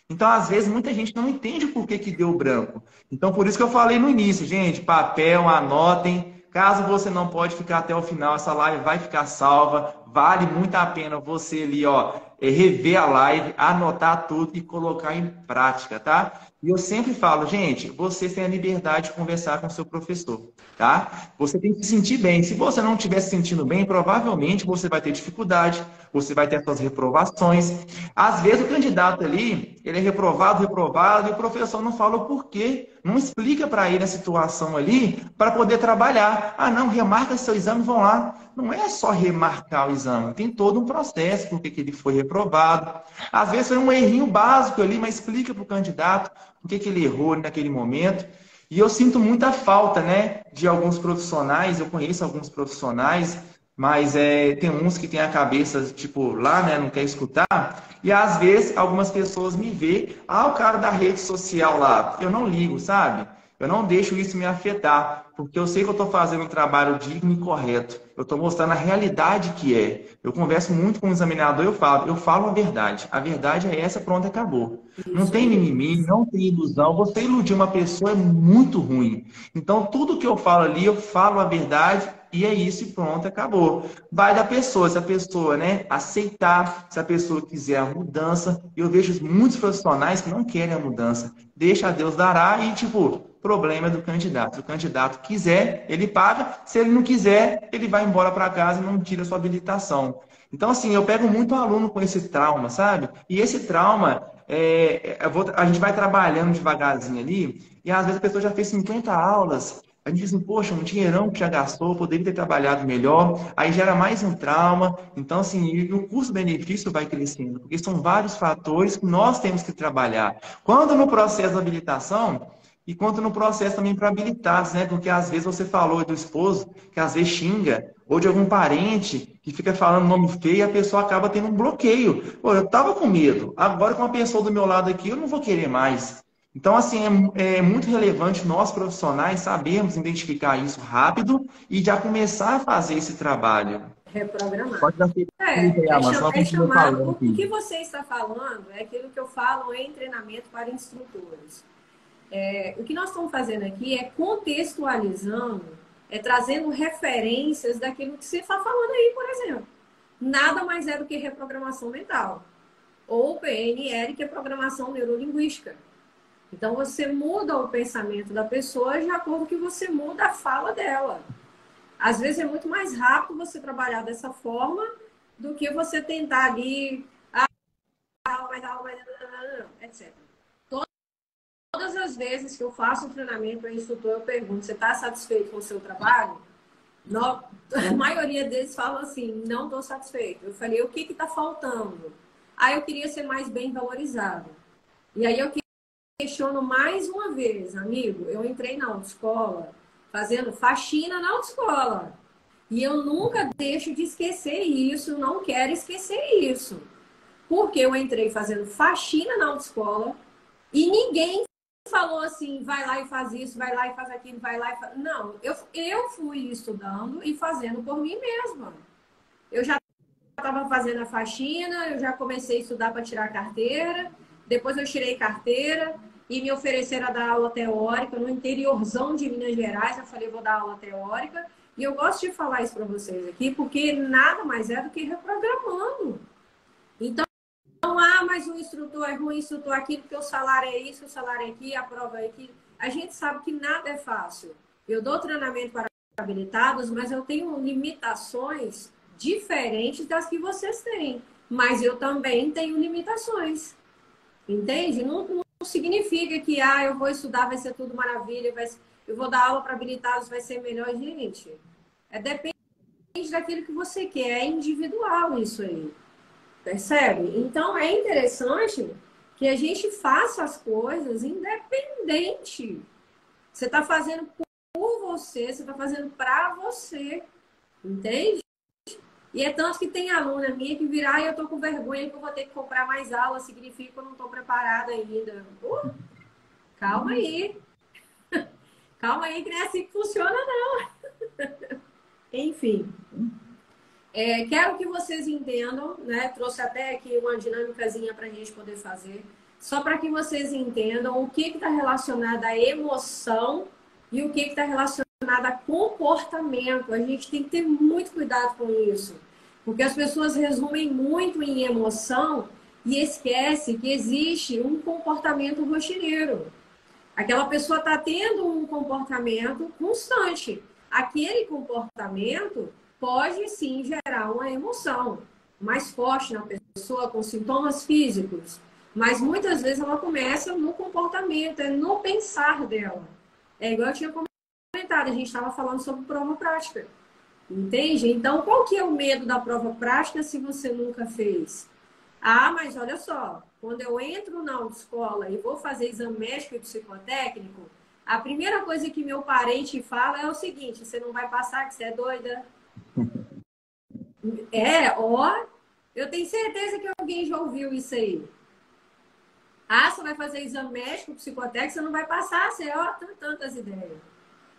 Então, às vezes, muita gente não entende por que que deu branco. Então, por isso que eu falei no início, gente, papel, anotem. Caso você não pode ficar até o final, essa live vai ficar salva. Vale muito a pena você ali, ó, rever a live, anotar tudo e colocar em prática, tá? E eu sempre falo, gente, você tem a liberdade de conversar com o seu professor, tá? Você tem que se sentir bem. Se você não estiver se sentindo bem, provavelmente você vai ter dificuldade, você vai ter suas reprovações. Às vezes o candidato ali, ele é reprovado, e o professor não fala o porquê, não explica para ele a situação ali para poder trabalhar. Ah, não, remarca seu exame, vão lá. Não é só remarcar o exame, tem todo um processo por que ele foi reprovado. Às vezes foi um errinho básico ali, mas explica para o candidato por que ele errou naquele momento. E eu sinto muita falta, né, de alguns profissionais, eu conheço alguns profissionais, mas tem uns que têm a cabeça, tipo, lá, né, não quer escutar. E às vezes algumas pessoas me veem, o cara da rede social lá, eu não ligo, sabe? Eu não deixo isso me afetar, porque eu sei que eu estou fazendo um trabalho digno e correto. Eu estou mostrando a realidade que é. Eu converso muito com o examinador, eu falo a verdade. A verdade é essa, pronto, acabou. Não tem mimimi, não tem ilusão. Você iludir uma pessoa é muito ruim. Então, tudo que eu falo ali, eu falo a verdade e é isso e pronto, acabou. Vai da pessoa, se a pessoa, né, aceitar, se a pessoa quiser a mudança. Eu vejo muitos profissionais que não querem a mudança. Deixa a Deus dará e, tipo, problema é do candidato. Se o candidato quiser, ele paga. Se ele não quiser, ele vai embora para casa e não tira sua habilitação. Então, assim, eu pego muito aluno com esse trauma, sabe? E esse trauma, a gente vai trabalhando devagarzinho ali, e às vezes a pessoa já fez 50 aulas. A gente diz assim, poxa, um dinheirão que já gastou, poderia ter trabalhado melhor, aí gera mais um trauma. Então, assim, o custo-benefício vai crescendo, porque são vários fatores que nós temos que trabalhar. Quando no processo de habilitação, e quanto no processo também para habilitar, né? Porque às vezes você falou do esposo, que às vezes xinga, ou de algum parente que fica falando nome feio e a pessoa acaba tendo um bloqueio. Pô, eu tava com medo, agora com uma pessoa do meu lado aqui, eu não vou querer mais. Então, assim, é muito relevante nós profissionais sabermos identificar isso rápido e já começar a fazer esse trabalho. Reprogramar. Pode dar chamar, o que você está falando é aquilo que eu falo em treinamento para instrutores. O que nós estamos fazendo aqui é contextualizando, trazendo referências daquilo que você está falando aí, por exemplo. Nada mais é do que reprogramação mental. Ou PNL, que é programação neurolinguística. Então, você muda o pensamento da pessoa de acordo com que você muda a fala dela. Às vezes é muito mais rápido você trabalhar dessa forma do que você tentar ali... etc. Todas as vezes que eu faço um treinamento para instrutor, eu pergunto, você está satisfeito com o seu trabalho? Não, a maioria deles falam assim, não estou satisfeito. Eu falei, o que está faltando? Aí eu queria ser mais bem valorizado. E aí eu questiono mais uma vez, amigo, eu entrei na autoescola fazendo faxina na autoescola. E eu nunca deixo de esquecer isso, não quero esquecer isso. Porque eu entrei fazendo faxina na autoescola e ninguém falou assim, vai lá e faz isso, vai lá e faz aquilo, vai lá e faz... Não, eu fui estudando e fazendo por mim mesma. Eu já estava fazendo a faxina, eu já comecei a estudar para tirar carteira, depois eu tirei carteira e me ofereceram a dar aula teórica no interiorzão de Minas Gerais. Eu falei, vou dar aula teórica. E eu gosto de falar isso para vocês aqui, porque nada mais é do que reprogramando. Então, mas o instrutor é ruim, o instrutor aquilo, porque o salário é isso, o salário é aqui, a prova é aqui. A gente sabe que nada é fácil. Eu dou treinamento para habilitados, mas eu tenho limitações diferentes das que vocês têm. Mas eu também tenho limitações. Entende? Não significa que eu vou estudar, vai ser tudo maravilha, eu vou dar aula para habilitados, vai ser melhor. Gente, depende daquilo que você quer, é individual isso aí. Percebe? Então, é interessante que a gente faça as coisas independente. Você está fazendo por você, você está fazendo para você. Entende? E é tanto que tem aluna minha que vira, eu tô com vergonha que eu vou ter que comprar mais aula, significa que eu não tô preparada ainda. Calma aí. Calma aí, que não é assim que funciona, não. Enfim. Quero que vocês entendam, né? Trouxe até aqui uma dinâmicazinha para a gente poder fazer, só para que vocês entendam o que está relacionado à emoção e o que está relacionado a comportamento. A gente tem que ter muito cuidado com isso, porque as pessoas resumem muito em emoção e esquecem que existe um comportamento rotineiro. Aquela pessoa está tendo um comportamento constante. Aquele comportamento pode sim gerar uma emoção mais forte na pessoa, com sintomas físicos, mas muitas vezes ela começa no comportamento, no pensar dela. É igual eu tinha comentado, a gente estava falando sobre prova prática, entende? Então, qual que é o medo da prova prática se você nunca fez? Mas olha só, quando eu entro na autoescola e vou fazer exame médico e psicotécnico, a primeira coisa que meu parente fala é o seguinte, você não vai passar, que você é doida. Eu tenho certeza que alguém já ouviu isso aí. Você vai fazer exame médico, psicotécnico, você não vai passar, você, tantas ideias.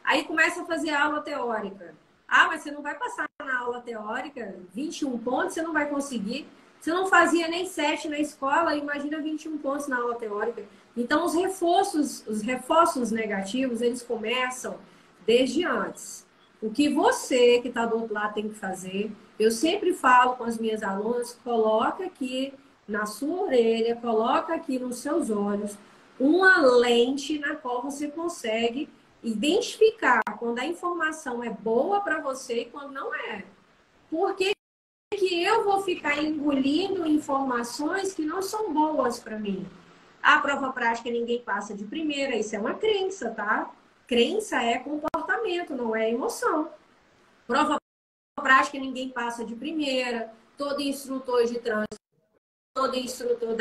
Aí começa a fazer aula teórica. Mas você não vai passar na aula teórica, 21 pontos, você não vai conseguir. Você não fazia nem 7 na escola, imagina 21 pontos na aula teórica. Então, os reforços negativos, eles começam desde antes. O que você, que está do outro lado, tem que fazer, eu sempre falo com as minhas alunas, coloca aqui na sua orelha, coloca aqui nos seus olhos uma lente na qual você consegue identificar quando a informação é boa para você e quando não é. Porque que eu vou ficar engolindo informações que não são boas para mim. A prova prática ninguém passa de primeira, isso é uma crença, tá? Crença é comportamento, não é emoção. Prova prática ninguém passa de primeira, todo instrutor de trânsito, todo instrutor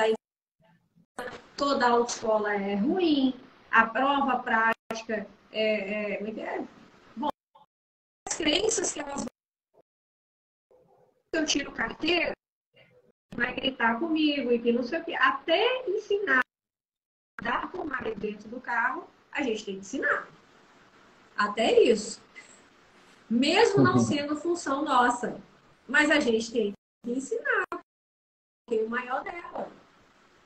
toda autoescola é ruim, a prova prática Bom, as crenças que elas eu tiro carteira, vai gritar comigo e que não sei o quê. Até ensinar a dar com o marido dentro do carro, a gente tem que ensinar. Até isso. Mesmo não sendo função nossa. Mas a gente tem que ensinar. Porque é o maior dela.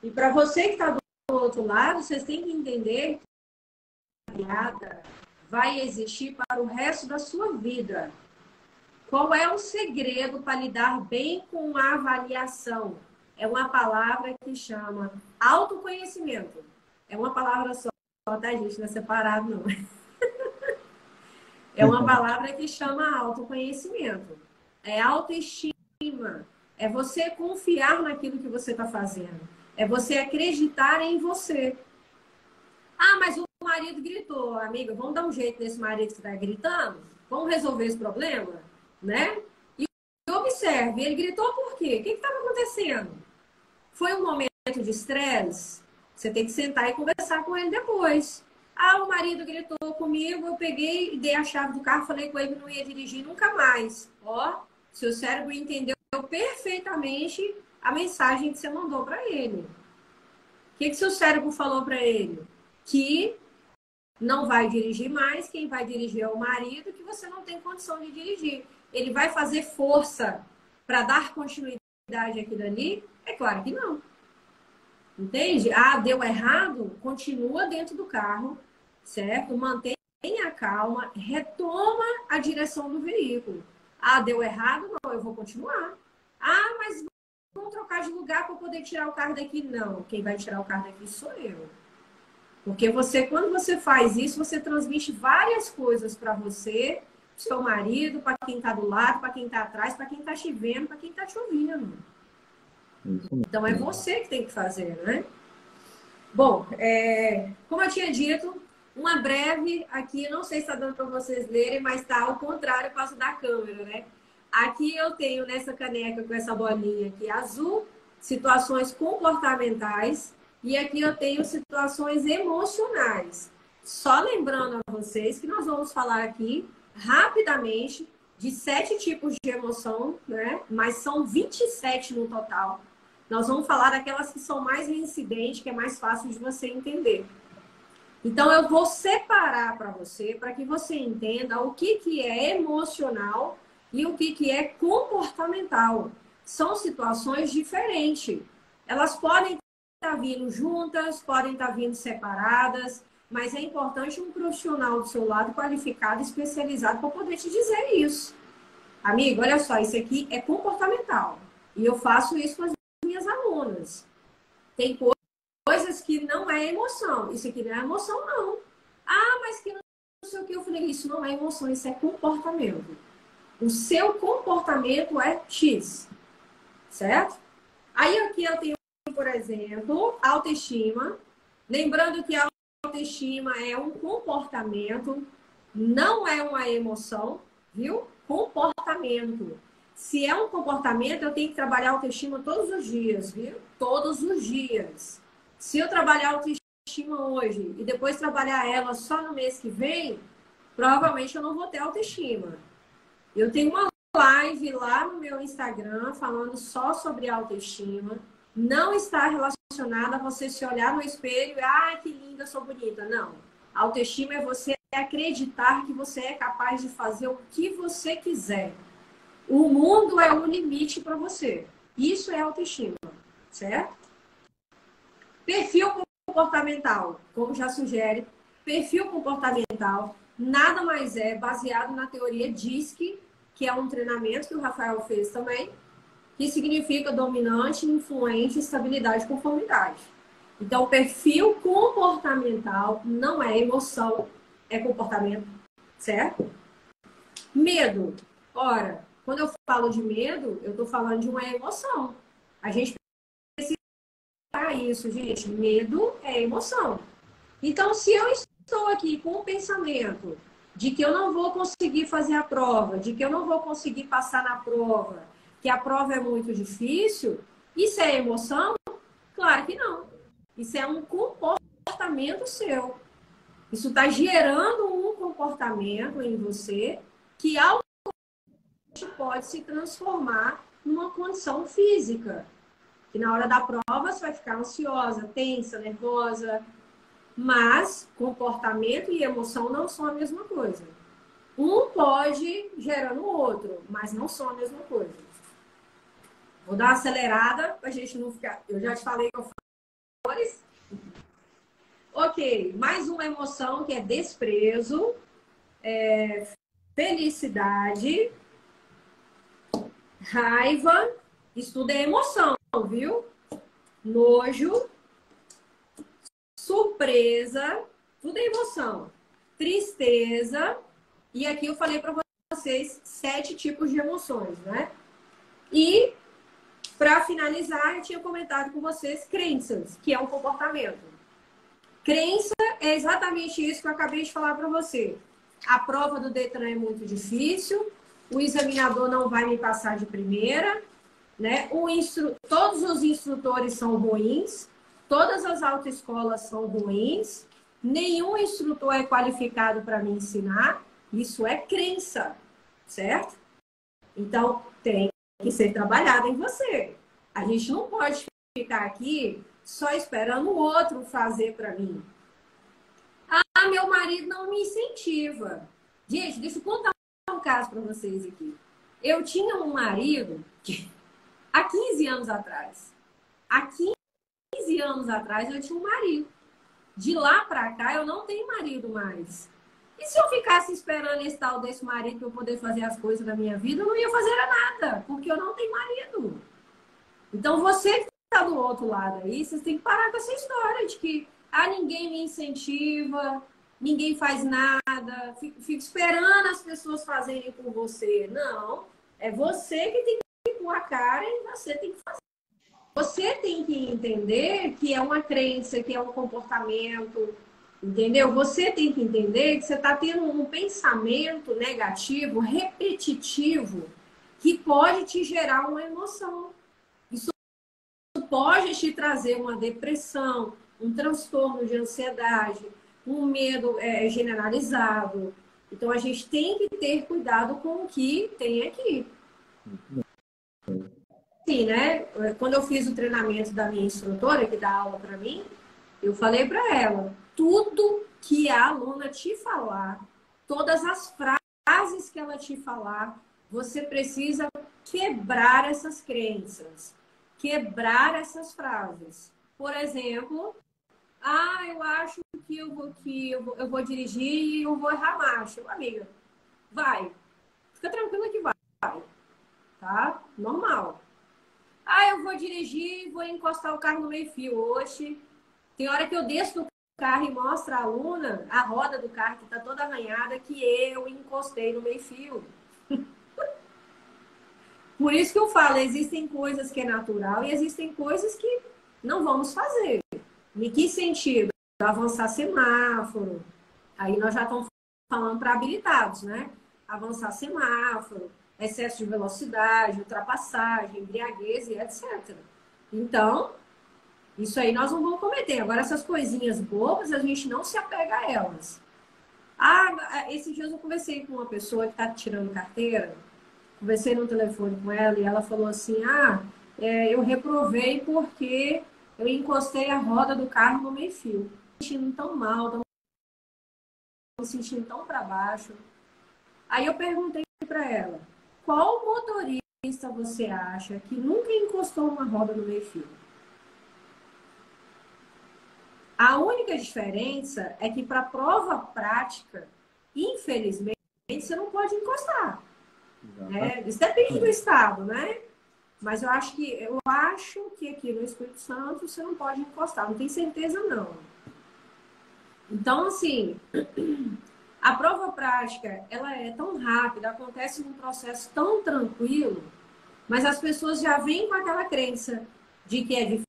E para você que está do outro lado, vocês têm que entender que a piada vai existir para o resto da sua vida. Qual é o segredo para lidar bem com a avaliação? É uma palavra que chama autoconhecimento. É uma palavra só, tá, gente? Não é separado, não. É uma palavra que chama autoconhecimento. É autoestima. É você confiar naquilo que você está fazendo. É você acreditar em você. Ah, mas o marido gritou. Amiga, vamos dar um jeito nesse marido que está gritando? Vamos resolver esse problema? Né? E observe, ele gritou por quê? O que estava acontecendo? Foi um momento de estresse? Você tem que sentar e conversar com ele depois. Ah, o marido gritou comigo, eu peguei e dei a chave do carro, falei com ele que não ia dirigir nunca mais. Ó, seu cérebro entendeu perfeitamente a mensagem que você mandou para ele. O que seu cérebro falou para ele? Que não vai dirigir mais, quem vai dirigir é o marido, que você não tem condição de dirigir. Ele vai fazer força para dar continuidade aqui dali? É claro que não. Entende? Ah, deu errado? Continua dentro do carro, certo? Mantenha a calma, retoma a direção do veículo. Ah, deu errado? Não, eu vou continuar. Ah, mas vamos trocar de lugar para poder tirar o carro daqui? Não, quem vai tirar o carro daqui sou eu. Porque você, quando você faz isso, você transmite várias coisas para você, pro seu marido, para quem está do lado, para quem está atrás, para quem está te vendo, para quem está te ouvindo. Então é você que tem que fazer, né? Bom, como eu tinha dito, uma breve aqui, não sei se está dando para vocês lerem, mas está ao contrário, eu passo da câmera, né? Aqui eu tenho nessa caneca com essa bolinha aqui azul, situações comportamentais, e aqui eu tenho situações emocionais. Só lembrando a vocês que nós vamos falar aqui rapidamente de 7 tipos de emoção, né? Mas são 27 no total. Nós vamos falar daquelas que são mais reincidentes, que é mais fácil de você entender. Então, eu vou separar para você, para que você entenda o que é emocional e o que é comportamental. São situações diferentes. Elas podem estar vindo juntas, podem estar vindo separadas, mas é importante um profissional do seu lado, qualificado, especializado, para poder te dizer isso. Amigo, olha só, isso aqui é comportamental. E eu faço isso com as minhas alunas. Tem coisas que não é emoção. Isso aqui não é emoção, não. Ah, mas que não sei o que. Eu falei, isso não é emoção, isso é comportamento. O seu comportamento é X. Certo? Aí aqui eu tenho, por exemplo, autoestima. Lembrando que a autoestima é um comportamento, não é uma emoção, viu? Comportamento. Se é um comportamento, eu tenho que trabalhar autoestima todos os dias, viu? Todos os dias. Se eu trabalhar autoestima hoje e depois trabalhar ela só no mês que vem, provavelmente eu não vou ter autoestima. Eu tenho uma live lá no meu Instagram falando só sobre autoestima. Não está relacionada a você se olhar no espelho e, ah, que linda, sou bonita. Não. Autoestima é você acreditar que você é capaz de fazer o que você quiser. O mundo é o limite para você. Isso é autoestima, certo? Perfil comportamental, como já sugere, perfil comportamental nada mais é baseado na teoria DISC, que é um treinamento que o Rafael fez também, que significa dominante, influente, estabilidade e conformidade. Então, perfil comportamental não é emoção, é comportamento, certo? Medo. Ora, quando eu falo de medo, eu estou falando de uma emoção. A gente precisa isso, gente. Medo é emoção. Então, se eu estou aqui com o pensamento de que eu não vou conseguir fazer a prova, de que eu não vou conseguir passar na prova, que a prova é muito difícil, isso é emoção? Claro que não. Isso é um comportamento seu. Isso está gerando um comportamento em você que pode se transformar numa condição física. Que na hora da prova você vai ficar ansiosa, tensa, nervosa. Mas comportamento e emoção não são a mesma coisa. Um pode gerar no outro, mas não são a mesma coisa. Vou dar uma acelerada para a gente não ficar... Eu já te falei que eu falo. Ok, mais uma emoção que é desprezo, felicidade, raiva, isso tudo é emoção, viu? Nojo, surpresa, tudo é emoção. Tristeza, e aqui eu falei para vocês 7 tipos de emoções, né? E Para finalizar, eu tinha comentado com vocês crenças, que é um comportamento. Crença é exatamente isso que eu acabei de falar para você. A prova do Detran é muito difícil, o examinador não vai me passar de primeira, né? Todos os instrutores são ruins, todas as autoescolas são ruins, nenhum instrutor é qualificado para me ensinar. Isso é crença, certo? Então, tem que ser trabalhado em você. A gente não pode ficar aqui só esperando o outro fazer para mim. Ah, meu marido não me incentiva. Gente, deixa eu contar um caso para vocês aqui. Eu tinha um marido que, há 15 anos atrás. Há 15 anos atrás eu tinha um marido. De lá para cá eu não tenho marido mais. E se eu ficasse esperando esse tal desse marido para eu poder fazer as coisas da minha vida, eu não ia fazer nada, porque eu não tenho marido. Então, você que está do outro lado aí, vocês têm que parar com essa história de que ninguém me incentiva, ninguém faz nada, fico esperando as pessoas fazerem por você. Não, é você que tem que pôr a cara e você tem que fazer. Você tem que entender que é uma crença, que é um comportamento, entendeu? Você tem que entender que você está tendo um pensamento negativo, repetitivo, que pode te gerar uma emoção. Isso pode te trazer uma depressão, um transtorno de ansiedade, um medo generalizado. Então, a gente tem que ter cuidado com o que tem aqui. Sim, né? Quando eu fiz o treinamento da minha instrutora, que dá aula para mim, eu falei para ela, tudo que a aluna te falar, todas as frases que ela te falar, você precisa quebrar essas crenças, quebrar essas frases. Por exemplo, eu acho que eu vou dirigir e eu vou errar marcha. Amiga, vai. Fica tranquila que vai. Tá? Normal. Eu vou dirigir e vou encostar o carro no meio-fio. Hoje, tem hora que eu desço do carro e mostro à aluna a roda do carro que está toda arranhada que eu encostei no meio-fio. Por isso que eu falo, existem coisas que é natural e existem coisas que não vamos fazer. Em que sentido? Avançar semáforo. Aí nós já estamos falando para habilitados, né? Avançar semáforo, excesso de velocidade, ultrapassagem, embriaguez e etc. Então, isso aí nós não vamos cometer. Agora, essas coisinhas bobas, a gente não se apega a elas. Esses dias eu conversei com uma pessoa que está tirando carteira, conversei no telefone com ela e ela falou assim, eu reprovei porque eu encostei a roda do carro no meio-fio. Me sentindo tão mal, me sentindo tão para baixo. Aí eu perguntei para ela, qual motorista você acha que nunca encostou uma roda no meio-fio? A única diferença é que para prova prática, infelizmente, você não pode encostar. Né? Isso depende do estado, né? Mas eu acho que aqui no Espírito Santo você não pode encostar. Não tenho certeza, não. Então, assim, a prova prática, ela é tão rápida, acontece num processo tão tranquilo, mas as pessoas já vêm com aquela crença de que é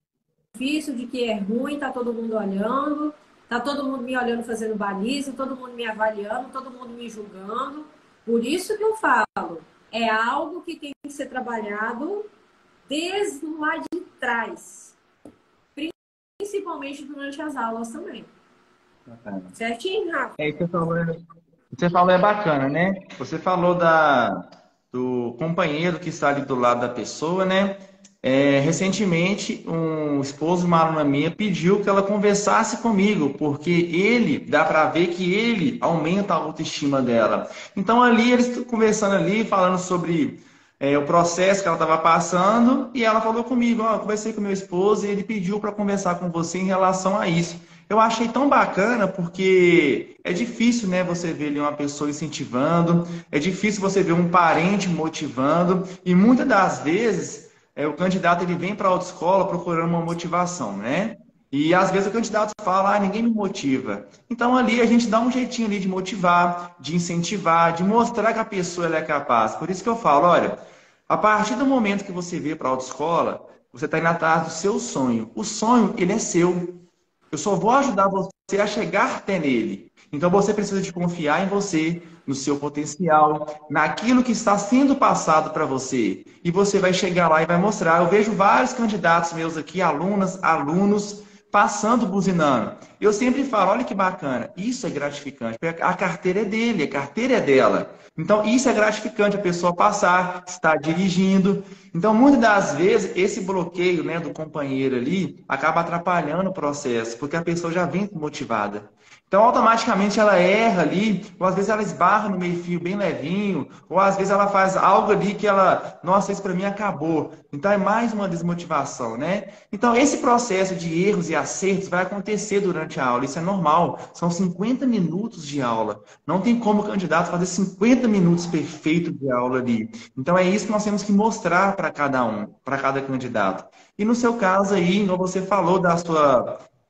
difícil, de que é ruim, tá todo mundo olhando, tá todo mundo me olhando fazendo baliza, todo mundo me avaliando, todo mundo me julgando. Por isso que eu falo, é algo que tem que ser trabalhado desde lá de trás, principalmente durante as aulas também. Bacana. Certinho, Rafa? Você falou é bacana, né? Você falou do companheiro que está ali do lado da pessoa, né? Recentemente, um esposo de uma aluna minha pediu que ela conversasse comigo, porque dá para ver que ele aumenta a autoestima dela. Então, ali, eles conversando ali, falando sobre o processo que ela estava passando, e ela falou comigo, eu conversei com meu esposo e ele pediu para conversar com você em relação a isso. Eu achei tão bacana porque é difícil, né, você ver ali uma pessoa incentivando, é difícil você ver um parente motivando, e muitas das vezes o candidato ele vem para a autoescola procurando uma motivação, né? E às vezes o candidato fala, ninguém me motiva. Então ali a gente dá um jeitinho ali de motivar, de incentivar, de mostrar que a pessoa ela é capaz. Por isso que eu falo, olha, A partir do momento que você veio para a autoescola, você está indo atrás do seu sonho. O sonho, ele é seu. Eu só vou ajudar você a chegar até nele. Então você precisa de confiar em você, no seu potencial, naquilo que está sendo passado para você. E você vai chegar lá e vai mostrar. Eu vejo vários candidatos meus aqui, alunas, alunos, passando, buzinando. Eu sempre falo, olha que bacana, isso é gratificante. A carteira é dele, a carteira é dela. Então, isso é gratificante, a pessoa passar, estar dirigindo. Então, muitas das vezes, esse bloqueio, né, do companheiro ali acaba atrapalhando o processo, porque a pessoa já vem motivada. Então, automaticamente ela erra ali, ou às vezes ela esbarra no meio-fio bem levinho, ou às vezes ela faz algo ali que ela, nossa, isso para mim acabou. Então, é mais uma desmotivação, né? Então, esse processo de erros e acertos vai acontecer durante a aula, isso é normal. São 50 minutos de aula. Não tem como o candidato fazer 50 minutos perfeitos de aula ali. Então, é isso que nós temos que mostrar para cada um, para cada candidato. E no seu caso aí, como você falou da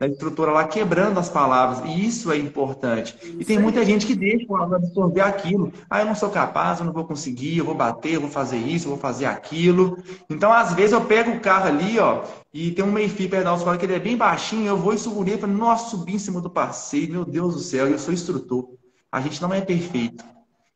instrutora lá quebrando as palavras, e isso é importante. E tem muita gente que deixa o aluno absorver aquilo. Ah, eu não sou capaz, eu não vou conseguir, eu vou bater, eu vou fazer isso, eu vou fazer aquilo. Então, às vezes, eu pego o carro ali, ó, e tem um meio-fio perto da escola que ele é bem baixinho, eu vou e subo nele, nossa, subi em cima do passeio, meu Deus do céu, eu sou instrutor. A gente não é perfeito.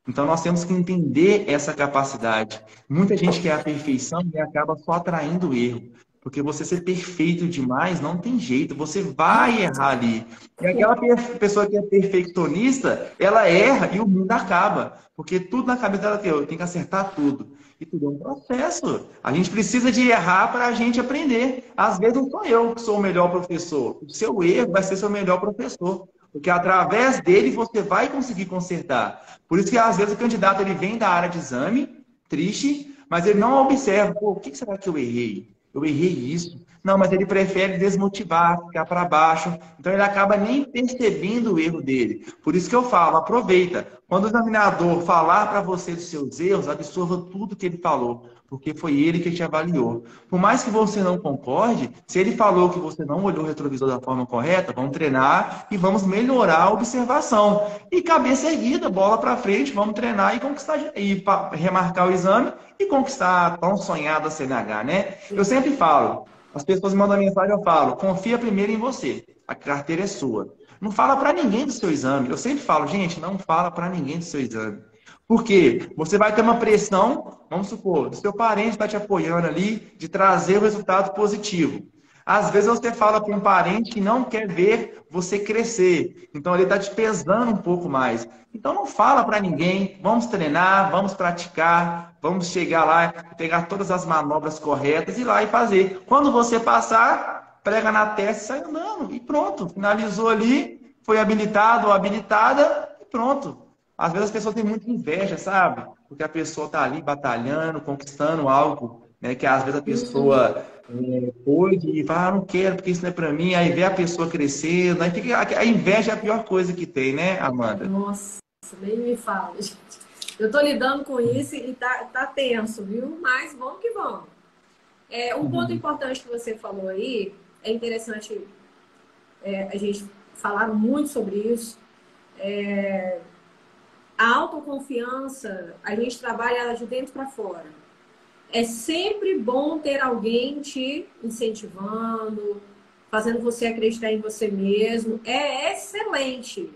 Então, nós temos que entender essa capacidade. Muita gente quer a perfeição e acaba só atraindo o erro. Porque você ser perfeito demais não tem jeito, você vai errar ali. E aquela pessoa que é perfeccionista, ela erra e o mundo acaba. Porque tudo na cabeça dela tem que acertar tudo. E tudo é um processo. A gente precisa de errar para a gente aprender. Às vezes não sou eu que sou o melhor professor. O seu erro vai ser seu melhor professor. Porque através dele você vai conseguir consertar. Por isso que às vezes o candidato ele vem da área de exame, triste, mas ele não observa, pô, o que será que eu errei? Eu errei isso. Não, mas ele prefere desmotivar, ficar para baixo. Então ele acaba nem percebendo o erro dele. Por isso que eu falo, aproveita. Quando o examinador falar para você dos seus erros, absorva tudo que ele falou. Porque foi ele que te avaliou. Por mais que você não concorde, se ele falou que você não olhou o retrovisor da forma correta, vamos treinar e vamos melhorar a observação. E cabeça erguida, bola para frente, vamos treinar e conquistar, e remarcar o exame e conquistar a tão sonhada CNH, né? Eu sempre falo, as pessoas me mandam mensagem, eu falo, confia primeiro em você, a carteira é sua. Não fala para ninguém do seu exame. Eu sempre falo, gente, não fala para ninguém do seu exame. Por quê? Você vai ter uma pressão, vamos supor, do seu parente está te apoiando ali, de trazer o resultado positivo. Às vezes você fala para um parente que não quer ver você crescer. Então ele está te pesando um pouco mais. Então não fala para ninguém, vamos treinar, vamos praticar, vamos chegar lá, pegar todas as manobras corretas e ir lá e fazer. Quando você passar, prega na testa e sai andando. E pronto, finalizou ali, foi habilitado ou habilitada e pronto. Às vezes as pessoas têm muita inveja, sabe? Porque a pessoa está ali batalhando, conquistando algo, né? Que às vezes a pessoa pode e fala, ah, não quero porque isso não é para mim. Aí vê a pessoa crescendo. Aí fica... A inveja é a pior coisa que tem, né, Amanda? Nossa, nem me fala, gente. Eu tô lidando com isso e tá tenso, viu? Mas vamos que vamos. Um ponto importante que você falou aí, é interessante a gente falar muito sobre isso. A autoconfiança, a gente trabalha ela de dentro para fora. É sempre bom ter alguém te incentivando, fazendo você acreditar em você mesmo. É excelente.